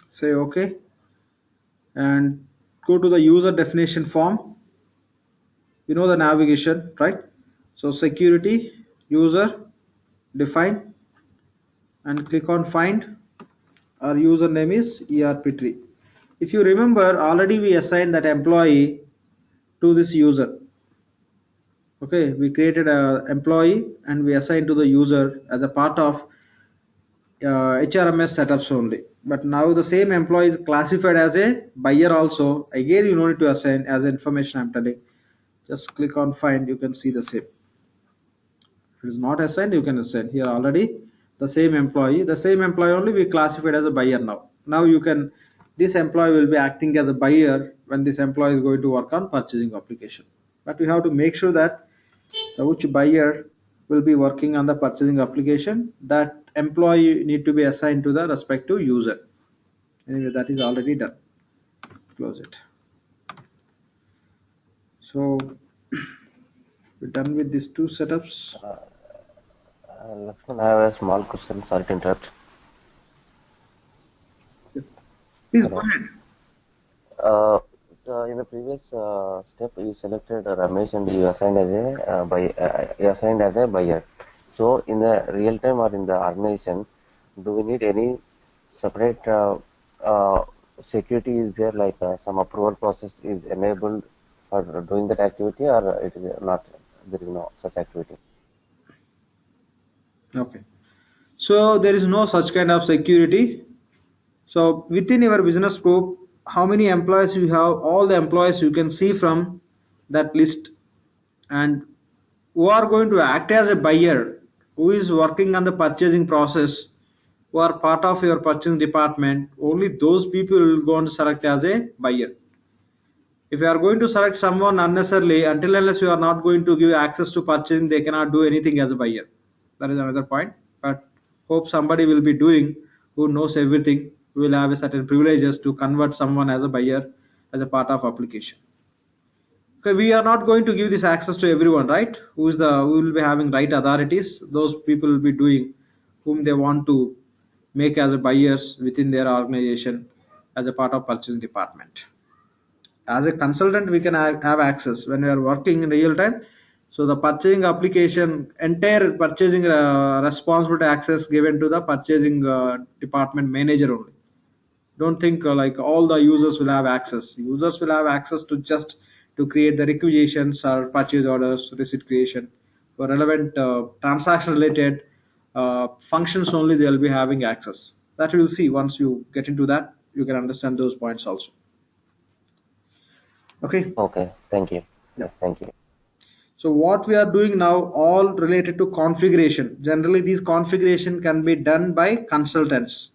say okay, and go to the user definition form. You know the navigation, right? So security user define, and click on find. Our username is ERPTREE. If you remember, already we assigned that employee to this user. Okay, we created a employee and we assigned to the user as a part of HRMS setups only. But now the same employee is classified as a buyer also. Again, you don't need to assign as information I'm telling. Just click on find, you can see the same. If it is not assigned, you can assign. Here already the same employee only we classified as a buyer now. Now you can, this employee will be acting as a buyer when this employee is going to work on purchasing application. But we have to make sure that which buyer will be working on the purchasing application, that employee need to be assigned to the respective user. Anyway, that is already done. Close it. So we're done with these two setups. Laxman, I have a small question. Sorry to interrupt. Please go ahead. So in the previous step, you selected Ramesh and you assigned as a buyer. So in the real time or in the organization, do we need any separate security? Is there like some approval process is enabled for doing that activity, or it is not? There is no such activity. Okay. So there is no such kind of security. So within your business scope, how many employees you have, all the employees you can see from that list, and who are going to act as a buyer, who is working on the purchasing process, who are part of your purchasing department, only those people will go and select as a buyer. If you are going to select someone unnecessarily, until unless you are not going to give access to purchasing, they cannot do anything as a buyer. That is another point. But hope somebody will be doing who knows everything, who will have a certain privileges to convert someone as a buyer as a part of application. Okay, we are not going to give this access to everyone, right? Who will be having right authorities? Those people will be doing whom they want to make as a buyers within their organization as a part of purchasing department. As a consultant, we can have access when we are working in real time. So the purchasing application, entire purchasing responsibility access given to the purchasing department manager only. Don't think like all the users will have access. Users will have access to just to create the requisitions or purchase orders, receipt creation. For relevant transaction related functions only, they will be having access. That you will see once you get into that. You can understand those points also. Okay. Okay, thank you. Yeah. Thank you. So what we are doing now, all related to configuration. Generally, these configuration can be done by consultants.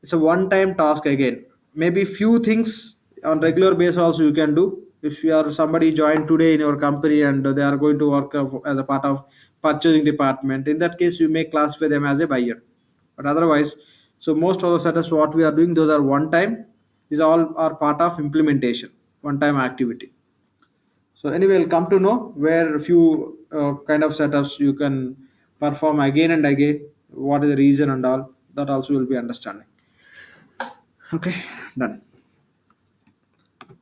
It's a one-time task again. Maybe few things on regular basis also you can do. If you are somebody joined today in your company and they are going to work as a part of purchasing department, in that case you may classify them as a buyer. But otherwise, so most of the setups what we are doing, those are one time. These all are part of implementation, one-time activity. So anyway, we'll come to know where a few kind of setups you can perform again and again. What is the reason and all that also will be understanding. Okay, done.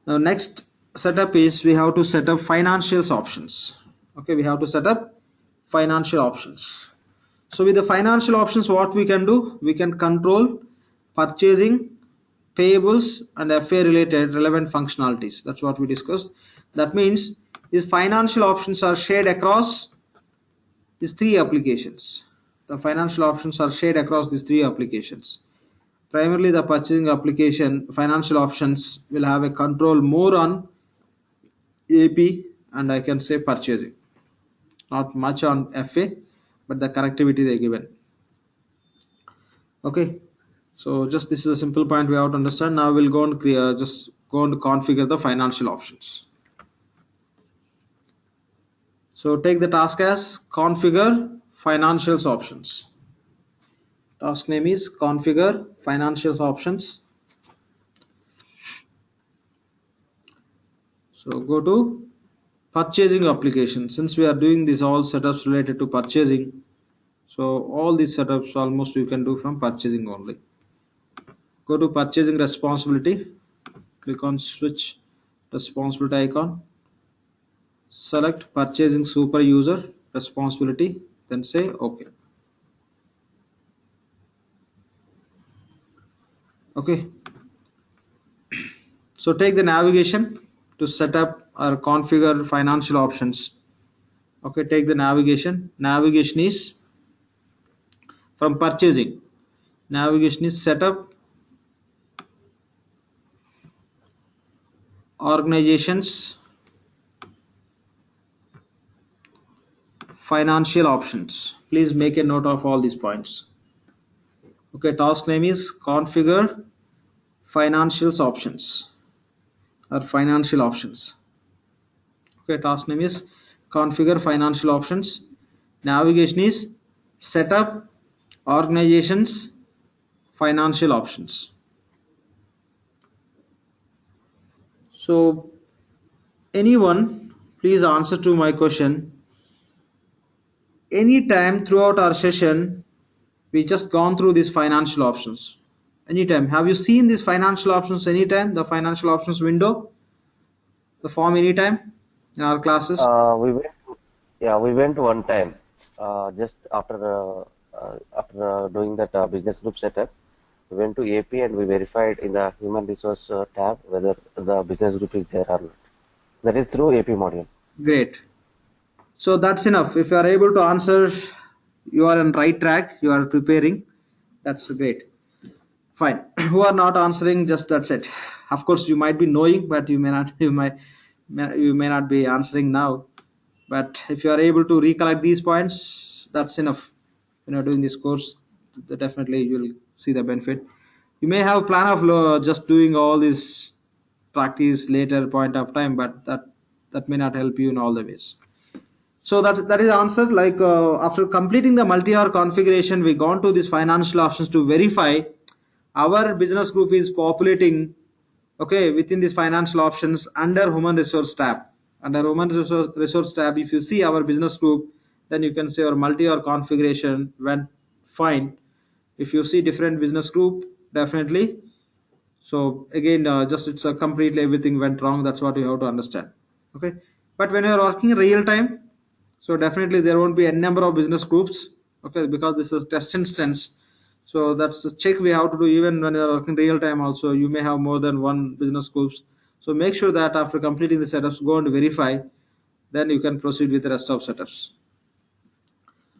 Now next setup is we have to set up financials options. Okay, we have to set up financial options. So with the financial options, what we can do, we can control purchasing, payables, and FA related relevant functionalities. That's what we discussed. That means these financial options are shared across these three applications. The financial options are shared across these three applications. Primarily the purchasing application, financial options will have a control more on AP and I can say purchasing. Not much on FA, but the connectivity they given. Okay, so just this is a simple point we have to understand. Now we'll go and just go and configure the financial options. So take the task as configure financials options. Task name is configure financials options. So go to purchasing application. Since we are doing this all setups related to purchasing, so all these setups almost you can do from purchasing only. Go to purchasing responsibility, click on switch responsibility icon, select purchasing super user responsibility, then say OK. Okay. So take the navigation to set up or configure financial options. Okay, take the navigation. Navigation is from purchasing. Navigation is setup, organizations, financial options. Please make a note of all these points. Okay, task name is configure financials options or financial options. Okay, task name is configure financial options. Navigation is setup, organizations, financial options. So anyone please answer to my question. Anytime throughout our session we just gone through these financial options. Anytime have you seen these financial options? Anytime the financial options window, the form, anytime in our classes? We went one time just after doing that business group setup. We went to AP and we verified in the human resource tab whether the business group is there or not. That is through AP module. Great. So that's enough. If you are able to answer, you are on right track, you are preparing. That's great. Fine. Who are not answering, just that's it. Of course you might be knowing, but you may not be answering now. But if you are able to recollect these points, that's enough. When you're doing this course, definitely you will see the benefit. You may have plan of just doing all this practice later point of time, but that may not help you in all the ways. So that is answered. Like after completing the multi-hour configuration, we gone to these financial options to verify our business group is populating, okay, within these financial options under human resource tab. Under human resource tab, if you see our business group, then you can say our multi-hour configuration went fine. If you see different business group, definitely. So again, just it's completely everything went wrong. That's what you have to understand. Okay, but when you are working in real time, so definitely there won't be a number of business groups. Okay, because this is test instance. So that's the check we have to do. Even when you are working real time also, you may have more than one business groups. So make sure that after completing the setups, go and verify, then you can proceed with the rest of setups.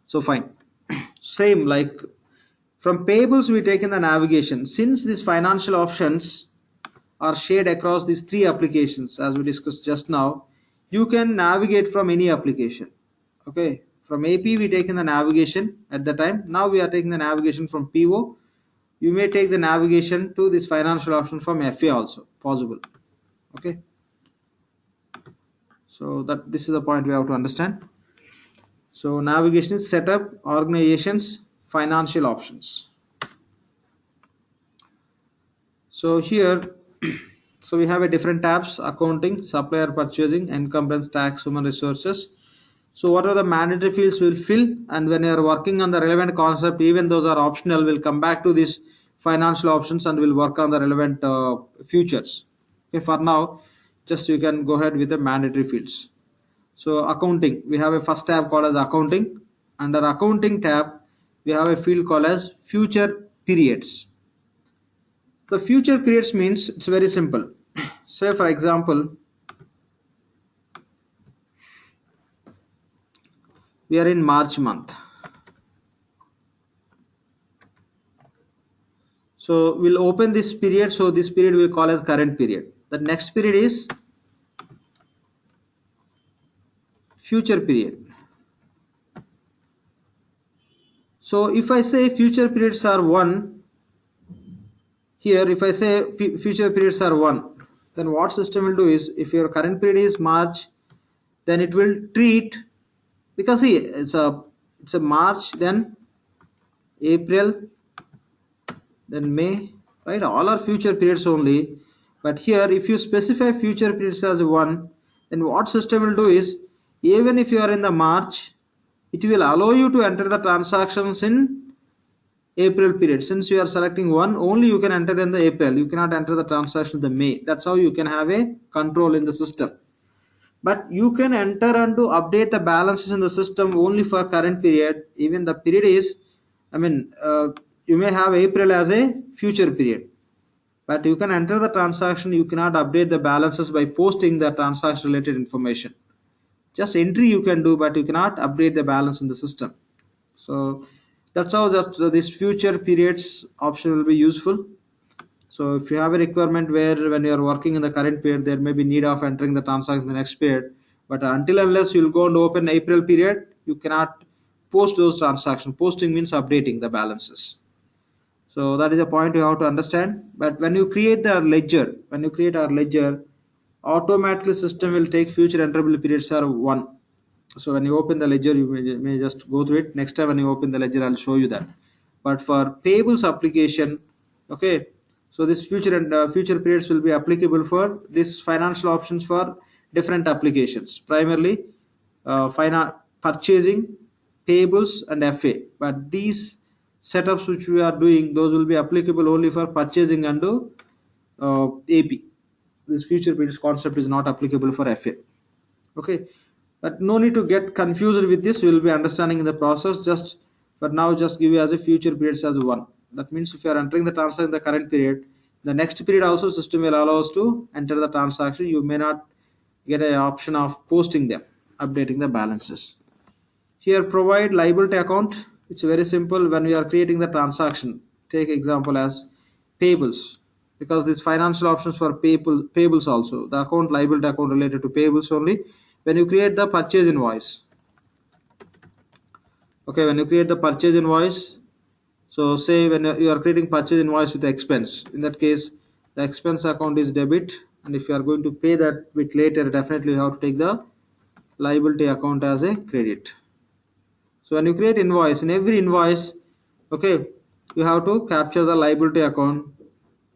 So fine. Same like from payables we take in the navigation. Since these financial options are shared across these three applications as we discussed just now, you can navigate from any application. Okay, from AP we take in the navigation at the time. Now we are taking the navigation from PO. You may take the navigation to this financial option from FA also possible. Okay, so that this is the point we have to understand. So navigation is setup, organizations, financial options. So here so we have a different tabs: accounting, supplier purchasing, encumbrance, tax, human resources. So what are the mandatory fields we'll fill, and when you are working on the relevant concept, even those are optional, we'll come back to these financial options and we'll work on the relevant futures. Okay, for now just you can go ahead with the mandatory fields. So accounting, we have a first tab called as accounting. Under accounting tab we have a field called as future periods. The future periods means it's very simple. Say for example, we are in March month. So we'll open this period. So this period we'll call as current period. The next period is future period. So if I say future periods are 1, here if I say future periods are 1, then what system will do is, if your current period is March, then it will treat, because see, it's a It's a March, then April, then May, right? All are future periods only. But here, if you specify future periods as 1, then what system will do is, even if you are in the March, it will allow you to enter the transactions in April period. Since you are selecting 1, only you can enter in the April. You cannot enter the transaction in the May. That's how you can have a control in the system. But you can enter and to update the balances in the system only for current period. Even the period is, you may have April as a future period, but you can enter the transaction. You cannot update the balances by posting the transaction related information. Just entry you can do, but you cannot update the balance in the system. So that's how this future periods option will be useful. So if you have a requirement where when you are working in the current period, there may be need of entering the transaction in the next period. But until unless you will go and open April period, you cannot post those transactions. Posting means updating the balances. So that is a point you have to understand. But when you create the ledger, when you create our ledger, automatically system will take future enterable periods are 1. So when you open the ledger, you may just go through it. Next time when you open the ledger, I'll show you that. But for payables application, okay, so this future and future periods will be applicable for this financial options for different applications, primarily purchasing, payables and FA. But these setups which we are doing, those will be applicable only for purchasing and AP. This future periods concept is not applicable for FA. Okay, but no need to get confused with this. We will be understanding in the process. Just for now, just give you as a future periods as 1. That means if you are entering the transaction in the current period, the next period also system will allow us to enter the transaction. You may not get an option of posting them, updating the balances. Here provide liability account. It's very simple. When we are creating the transaction, take example as payables, because these financial options for payables also, the account liability account related to payables only. When you create the purchase invoice, okay, when you create the purchase invoice, so say when you are creating purchase invoice with the expense, in that case the expense account is debit, and if you are going to pay that bit later, definitely you have to take the liability account as a credit. So when you create invoice, in every invoice, okay, you have to capture the liability account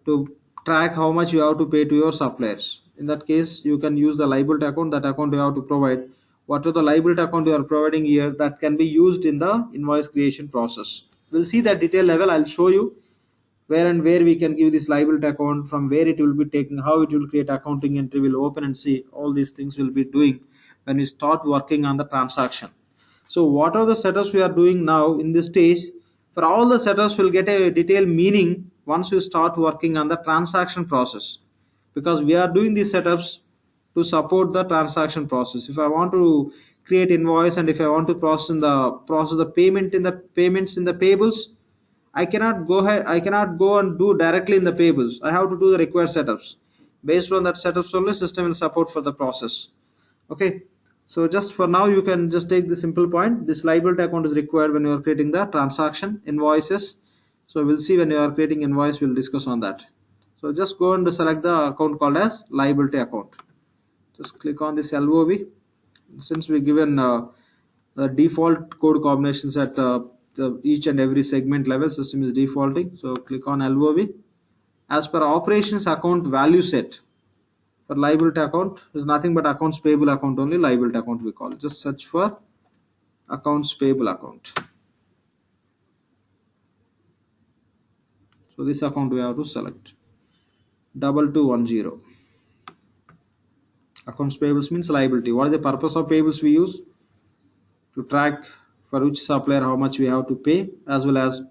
to track how much you have to pay to your suppliers. In that case, you can use the liability account. That account you have to provide. Whatever the liability account you are providing here, that can be used in the invoice creation process. We'll see that detail level. I'll show you where and where we can give this liability account, from where it will be taken, how it will create accounting entry. We'll open and see all these things we'll be doing when we start working on the transaction. So what are the setups we are doing now in this stage? For all the setups will get a detailed meaning once you start working on the transaction process, because we are doing these setups to support the transaction process. If I want to create invoice, and if I want to process the payment in the payments in the payables, I cannot go and do directly in the payables. I have to do the required setups. Based on that setups only, system will support for the process. Okay, so just for now you can just take the simple point. This liability account is required when you are creating the transaction invoices. So we'll see when you are creating invoice, we'll discuss on that. So just go and select the account called as liability account. Just click on this LOV. Since we given the default code combinations at each and every segment level, system is defaulting. So click on LOV. As per operations account value set, for liability account is nothing but accounts payable account only, liability account we call it. Just search for accounts payable account. So this account we have to select 2210. Accounts payables means liability. What is the purpose of payables? We use to track for which supplier how much we have to pay, as well as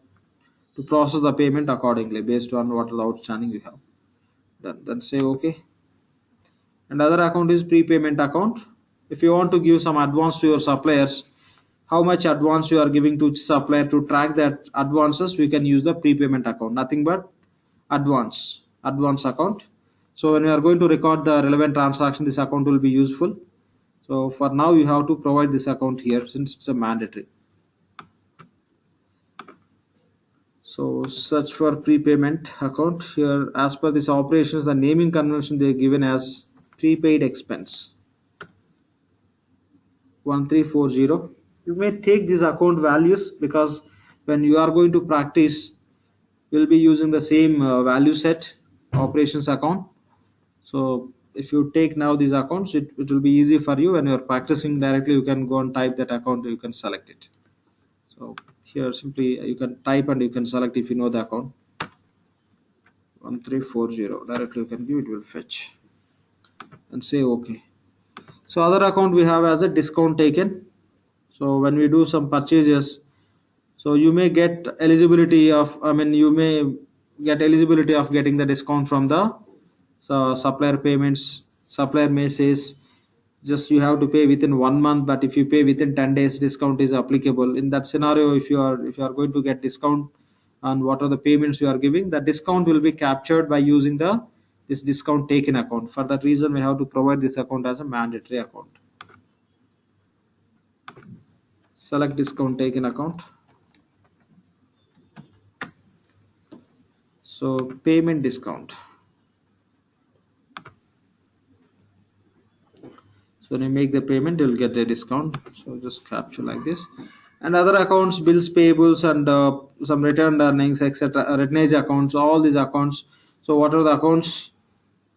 to process the payment accordingly based on what the outstanding we have. Then say okay. And other account is prepayment account. If you want to give some advance to your suppliers, how much advance you are giving to supplier, to track that advances, we can use the prepayment account. Nothing but advance account. So when you are going to record the relevant transaction, this account will be useful. So for now you have to provide this account here since it's a mandatory. So search for prepayment account. Here as per this operations, the naming convention they are given as prepaid expense 1340. You may take these account values because when you are going to practice, we'll be using the same value set operations account. So if you take now these accounts, it will be easy for you. When you're practicing directly, you can go and type that account, you can select it. So here simply you can type and you can select if you know the account. 1340 directly you can give, it will fetch and say okay. So other account we have as a discount taken. So when we do some purchases, so you may get eligibility of, you may get eligibility of getting the discount from the supplier payments. Supplier may says just you have to pay within 1 month, but if you pay within 10 days, discount is applicable. In that scenario, if you are going to get discount on what are the payments you are giving, the discount will be captured by using this discount taken account. For that reason, we have to provide this account as a mandatory account. Select discount taken account. So payment discount. So when you make the payment, you'll get a discount. So just capture like this. And other accounts, bills payables, and some returned earnings, etc. Retainage accounts, all these accounts. So what are the accounts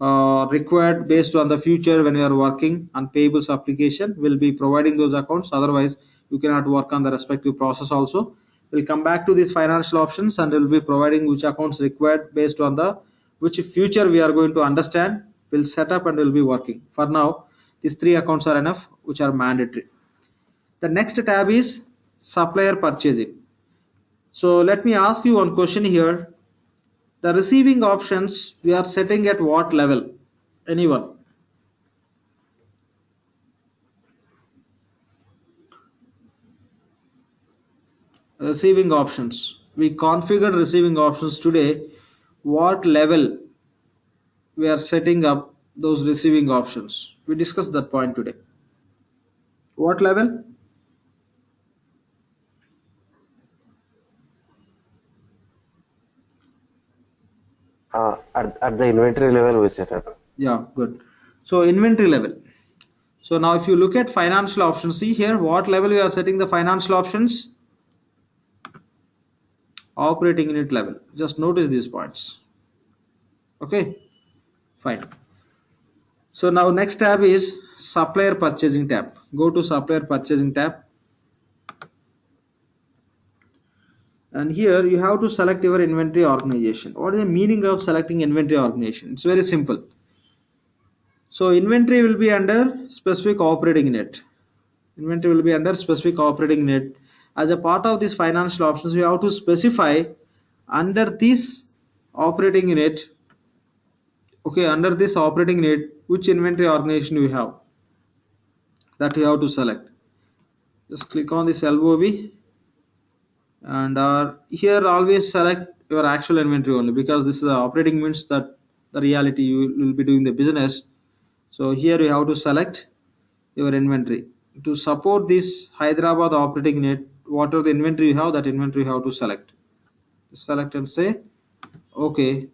required based on the future when you are working on payables application? Will be providing those accounts. Otherwise, you cannot work on the respective process also. We'll come back to these financial options and we'll be providing which accounts required based on the which future we are going to understand. We'll set up and we'll be working. For now, these three accounts are enough, which are mandatory. The next tab is supplier purchasing. So let me ask you one question here. The receiving options we are setting at what level? Anyone? Receiving options. We configured receiving options today. What level we are setting up those receiving options? We discussed that point today. What level? At the inventory level we set up. Yeah, good. So inventory level. So now if you look at financial options, see here what level we are setting the financial options? Operating unit level. Just notice these points. Okay, fine. So now next tab is supplier purchasing tab. Go to supplier purchasing tab. And here you have to select your inventory organization. What is the meaning of selecting inventory organization? It's very simple. So inventory will be under specific operating unit. Inventory will be under specific operating unit. As a part of these financial options, we have to specify under this operating unit, okay, under this operating unit, which inventory organization we have. That you have to select. Just click on this LOB and here always select your actual inventory only, because this is the operating means that the reality you will be doing the business. So here you have to select your inventory. To support this Hyderabad operating unit, whatever the inventory you have, that inventory you have to select. Select and say okay.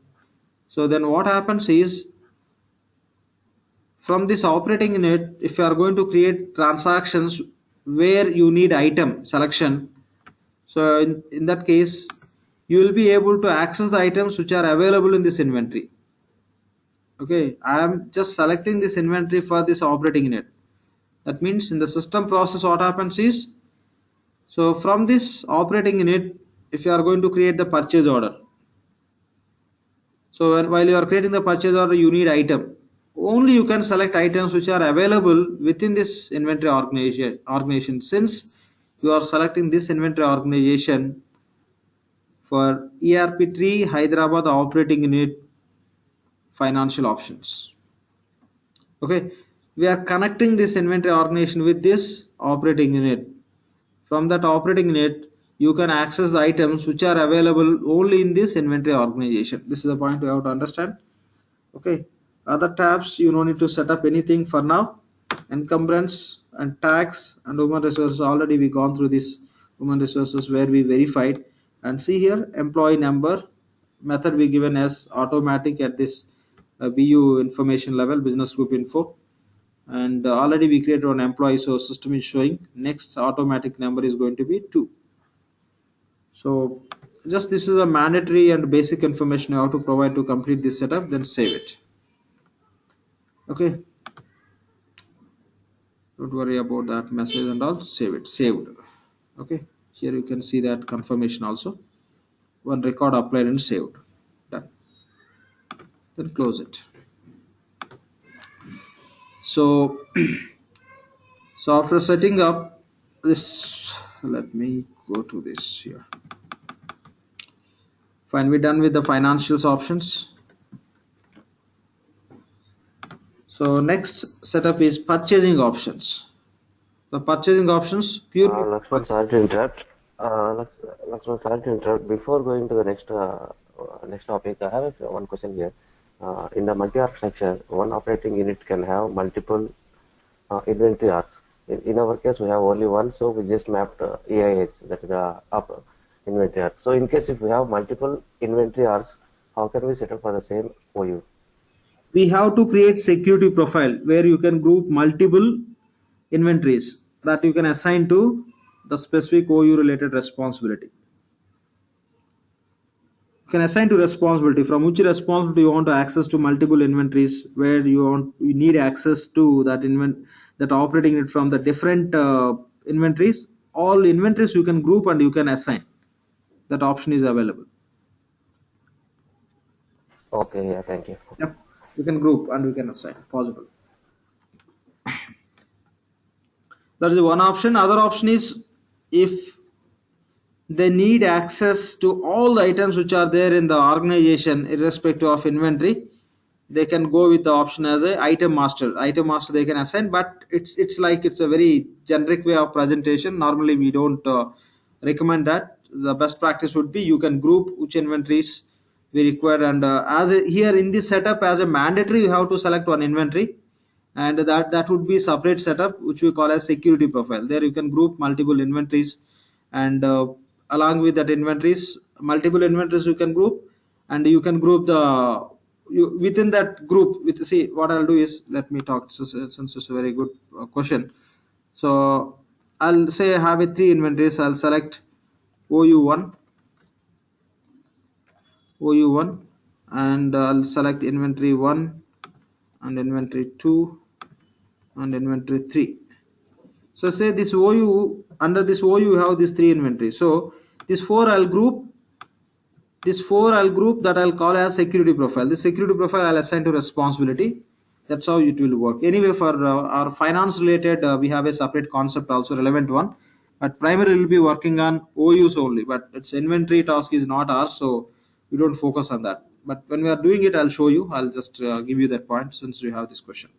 So then what happens is, from this operating unit, if you are going to create transactions where you need item selection, so in that case you will be able to access the items which are available in this inventory. Okay, I am just selecting this inventory for this operating unit. That means in the system process what happens is, so from this operating unit, if you are going to create the purchase order, so while you are creating the purchase order, you need item. Only you can select items which are available within this inventory organization. Since you are selecting this inventory organization for ERPTREE Hyderabad operating unit financial options. Okay, we are connecting this inventory organization with this operating unit. From that operating unit, you can access the items which are available only in this inventory organization. This is the point you have to understand. Okay, other tabs you don't need to set up anything for now. Encumbrance and tax and human resources, already we gone through this human resources where we verified. And see here, employee number method we given as automatic at this BU information level, business group info. and already we created one employee, so system is showing next automatic number is going to be 2. So just this is a mandatory and basic information you have to provide to complete this setup, then save it. Okay, don't worry about that message and all, save it, saved. Okay, here you can see that confirmation also, one record applied and saved, done. Then close it. So so after setting up this, let me go to this here. Fine, we're done with the financials options. So next setup is purchasing options. The purchasing options purely. Laxman, sorry to interrupt. Laxman, sorry to interrupt. Before going to the next topic, I have one question here. In the multi-arc section, one operating unit can have multiple inventory arcs. In our case, we have only one, so we just mapped EIH, that is the up inventory arc. So in case if we have multiple inventory arcs, how can we set up for the same OU? We have to create security profile where you can group multiple inventories that you can assign to the specific OU related responsibility. You can assign to responsibility from which responsibility you want to access to multiple inventories, where you need access to that operating it from the different inventories. All inventories you can group and you can assign. That option is available. Okay, yeah, thank you. Yep. You can group and we can assign, possible. That is one option. Other option is if they need access to all the items which are there in the organization irrespective of inventory, they can go with the option as a item master. Item master they can assign, but it's like it's a very generic way of presentation. Normally we don't recommend that. The best practice would be you can group which inventories we require, and here in this setup as a mandatory you have to select one inventory, and that would be separate setup which we call as security profile. There you can group multiple inventories, and along with that inventories, multiple inventories you can group, and you can group within that group with, see what I'll do is, let me talk, since it's a very good question. So I'll say I have a 3 inventories. I'll select OU1, and I'll select inventory 1 and inventory 2 and inventory 3. So say this OU, under this OU you have these 3 inventories. So this 4 I'll group, that I'll call as security profile. This security profile I'll assign to responsibility. That's how it will work. Anyway, for our finance related, we have a separate concept also, relevant one, but primarily we'll be working on OUs only, but its inventory task is not ours, so we don't focus on that. But when we are doing it, I'll show you. I'll just give you that point since we have this question.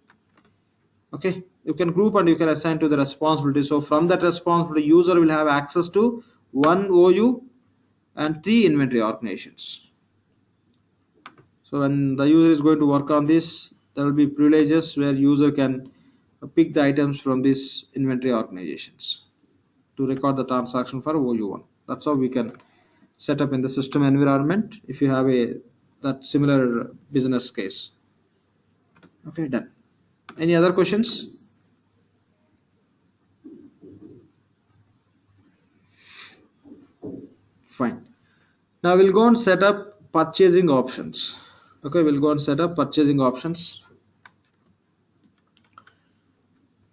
Okay, you can group and you can assign to the responsibility. So from that responsibility, user will have access to 1 OU and 3 inventory organizations. So when the user is going to work on this, there will be privileges where user can pick the items from these inventory organizations to record the transaction for OU1. That's how we can set up in the system environment if you have that similar business case. Okay, done. Any other questions? Fine. Now we'll go and set up purchasing options. Okay, we'll go and set up purchasing options.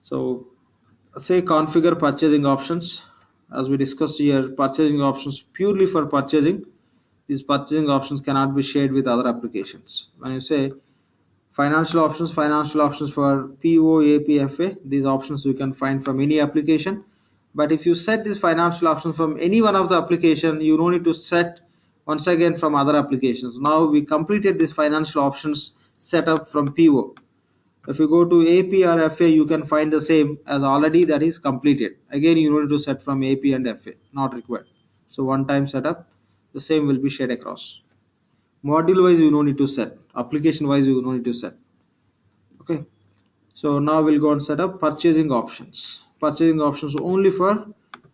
So say configure purchasing options. As we discussed here, purchasing options purely for purchasing. These purchasing options cannot be shared with other applications. When you say financial options for PO, AP, FA, these options you can find from any application. But if you set these financial options from any one of the application, you don't need to set once again from other applications. Now we completed this financial options setup from PO. If you go to AP or FA, you can find the same as already, that is completed. Again, you don't need to set from AP and FA, not required. So one time setup, the same will be shared across. Module wise you don't need to set, application wise you don't need to set. Okay, so now we'll go and set up purchasing options. Purchasing options only for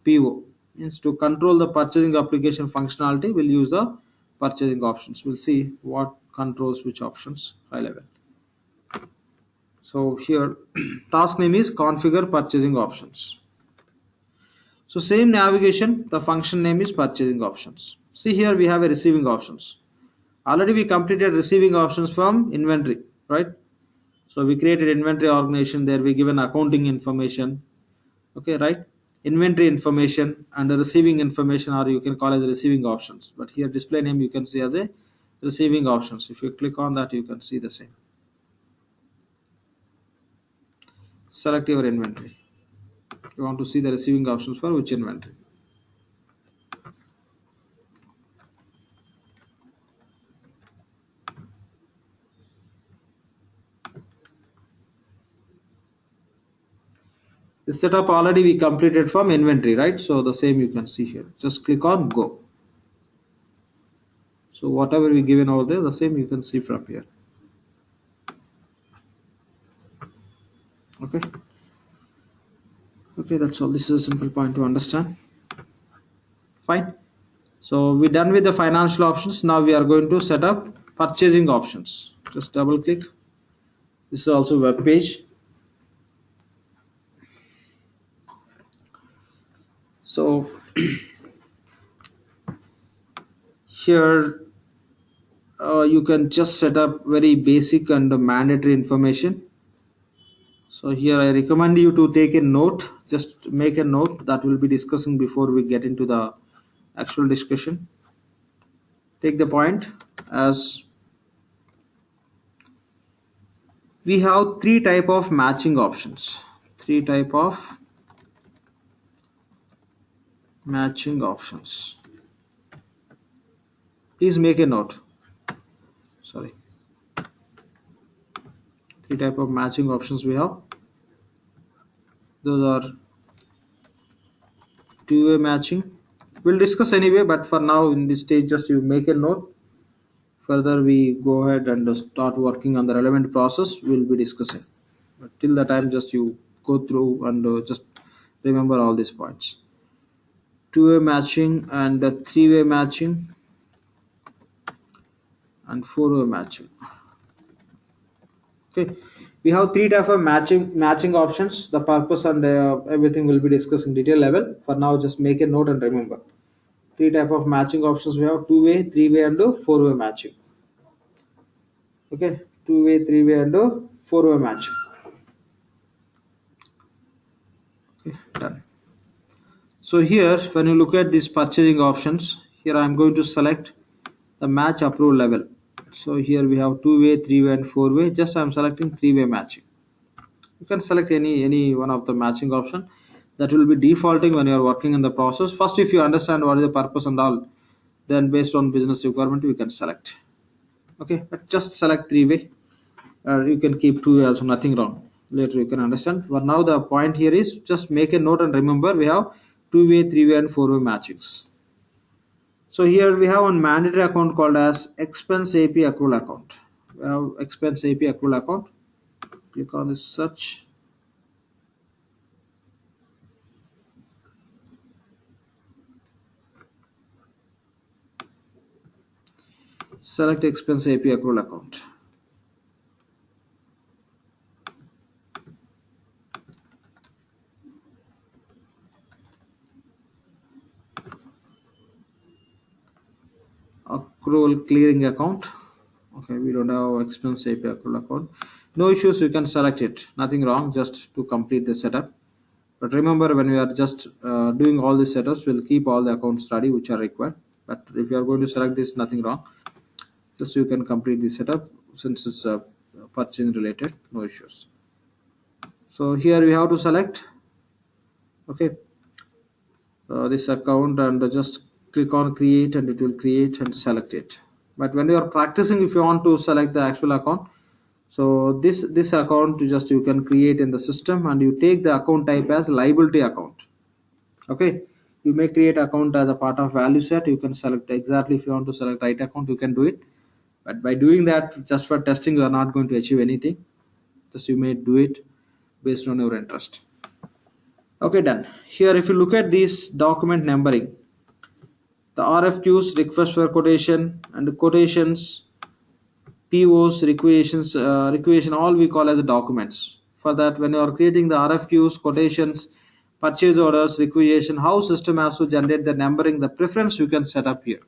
PO. Means to control the purchasing application functionality, we'll use the purchasing options. We'll see what controls which options, high level. So here task name is configure purchasing options. So same navigation, the function name is purchasing options. See here we have a receiving options. Already we completed receiving options from inventory, right? So we created inventory organization, there we given accounting information, okay, right? Inventory information and the receiving information, or you can call it the receiving options. But here display name you can see as a receiving options. If you click on that, you can see the same. Select your inventory. You want to see the receiving options for which inventory. The setup already we completed from inventory, right? So the same you can see here. Just click on go. So whatever we given over there, the same you can see from here. Okay. Okay, that's all. This is a simple point to understand. Fine. So we're done with the financial options. Now we are going to set up purchasing options. Just double click. This is also web page. So here you can just set up very basic and mandatory information. So here I recommend you to take a note, just make a note that we'll be discussing before we get into the actual discussion. Take the point as we have three type of matching options. Three type of matching options. Please make a note. Sorry. Three type of matching options we have. Those are two-way matching. We'll discuss anyway, but for now in this stage just you make a note. Further we go ahead and start working on the relevant process, we'll be discussing. But till the time just you go through and just remember all these points. Two-way matching and three-way matching and four-way matching. Okay, we have three type of matching options. The purpose and everything will be discussed in detail level. For now just make a note and remember. Three type of matching options we have: two-way, three-way and four-way matching. Okay, two-way, three-way and four-way matching. Okay, done. So here when you look at these purchasing options, here I am going to select the match approval level. So here we have two-way, three-way and four-way. Just I am selecting three-way matching. You can select any one of the matching option. That will be defaulting when you are working in the process. First, if you understand what is the purpose and all, then based on business requirement we can select. Okay, but just select three-way. You can keep two-way also, nothing wrong. Later you can understand. But now the point here is just make a note and remember we have two-way, three-way and four-way matchings. So here we have one mandatory account called as expense AP accrual account. We have expense AP accrual account. Click on this search. Select expense AP accrual account. Accrual clearing account. Okay, we don't have expense AP accrual account. No issues, you can select it. Nothing wrong, just to complete the setup. But remember, when we are just doing all the setups, we'll keep all the accounts ready which are required. But if you are going to select this, nothing wrong. Just you can complete the setup since it's purchasing related, no issues. So here we have to select, okay, this account and just click on create and it will create and select it. But when you are practicing, if you want to select the actual account, so this account you can create in the system and you take the account type as liability account. Okay, you may create account as a part of value set. You can select exactly, if you want to select right account you can do it, but by doing that just for testing you are not going to achieve anything. Just you may do it based on your interest. Okay, done. Here if you look at this document numbering, the RFQs, request for quotation and the quotations, POs, requisition, all we call as documents. For that, when you are creating the RFQs, quotations, purchase orders, requisition, how system has to generate the numbering, the preference you can set up here.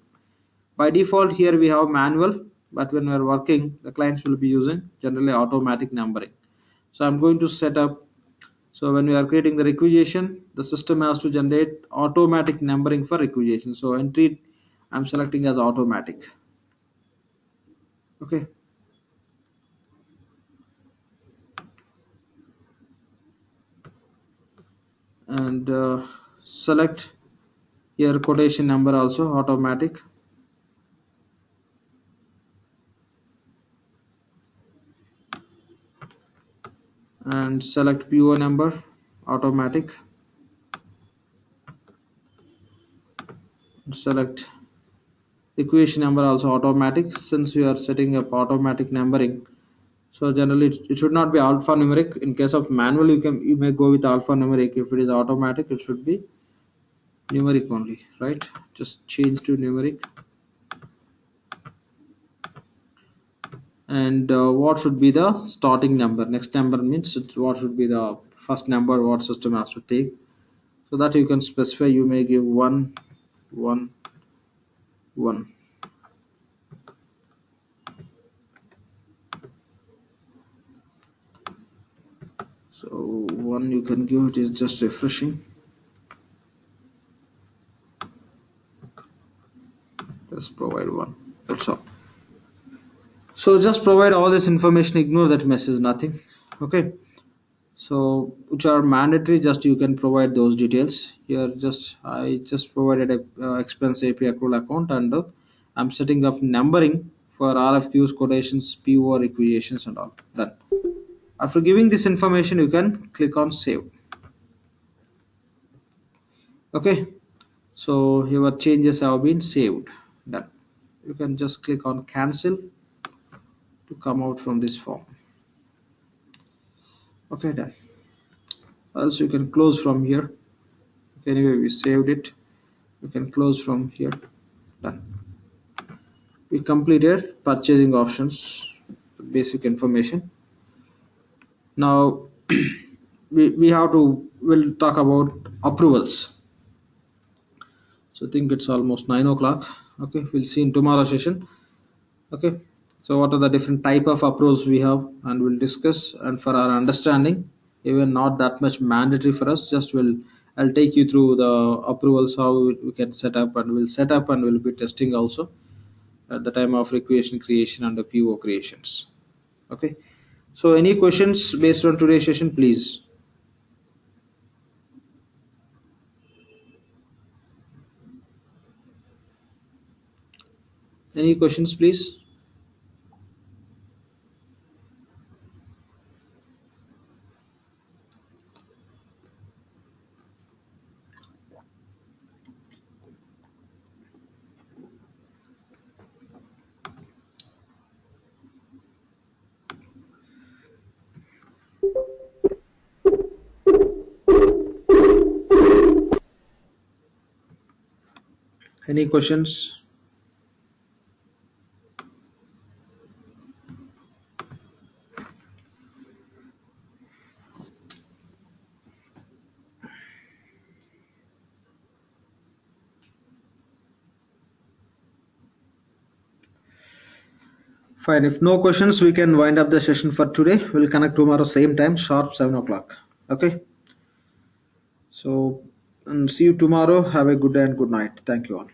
By default, here we have manual, but when we are working, the clients will be using generally automatic numbering. So I'm going to set up. So when we are creating the requisition, the system has to generate automatic numbering for requisition. So entry, I'm selecting as automatic. Okay. And select here quotation number also automatic. And select PO number automatic. Select equation number also automatic, since we are setting up automatic numbering. So generally it should not be alphanumeric. In case of manual, you may go with alphanumeric. If it is automatic, it should be numeric only, right? Just change to numeric. And what should be the starting number? Next number means what should be the first number what system has to take. So that you can specify. You may give 1 1 1. So 1 you can give. It is just refreshing. Just provide 1. That's all. So just provide all this information. Ignore that message. Nothing. Okay. So which are mandatory, just you can provide those details here. I just provided a expense API accrual account, and I'm setting up numbering for RFQs, quotations, PO requisitions, and all done. After giving this information, you can click on save. Okay, so your changes have been saved. Done. You can just click on cancel to come out from this form. Okay, done. Also you can close from here. Anyway, we saved it. You can close from here. Done. We completed purchasing options, basic information. Now we'll talk about approvals. So I think it's almost 9 o'clock. Okay, we'll see in tomorrow's session. Okay, so what are the different type of approvals we have, and we'll discuss. And for our understanding, even not that much mandatory for us, I'll take you through the approvals, how we can set up, and we'll be testing also at the time of requisition creation and the PO creations. Okay, so any questions based on today's session, please? Any questions, please? Any questions? Fine. If no questions, we can wind up the session for today. We'll connect tomorrow same time, sharp 7 o'clock. Okay. So, and see you tomorrow. Have a good day and good night. Thank you all.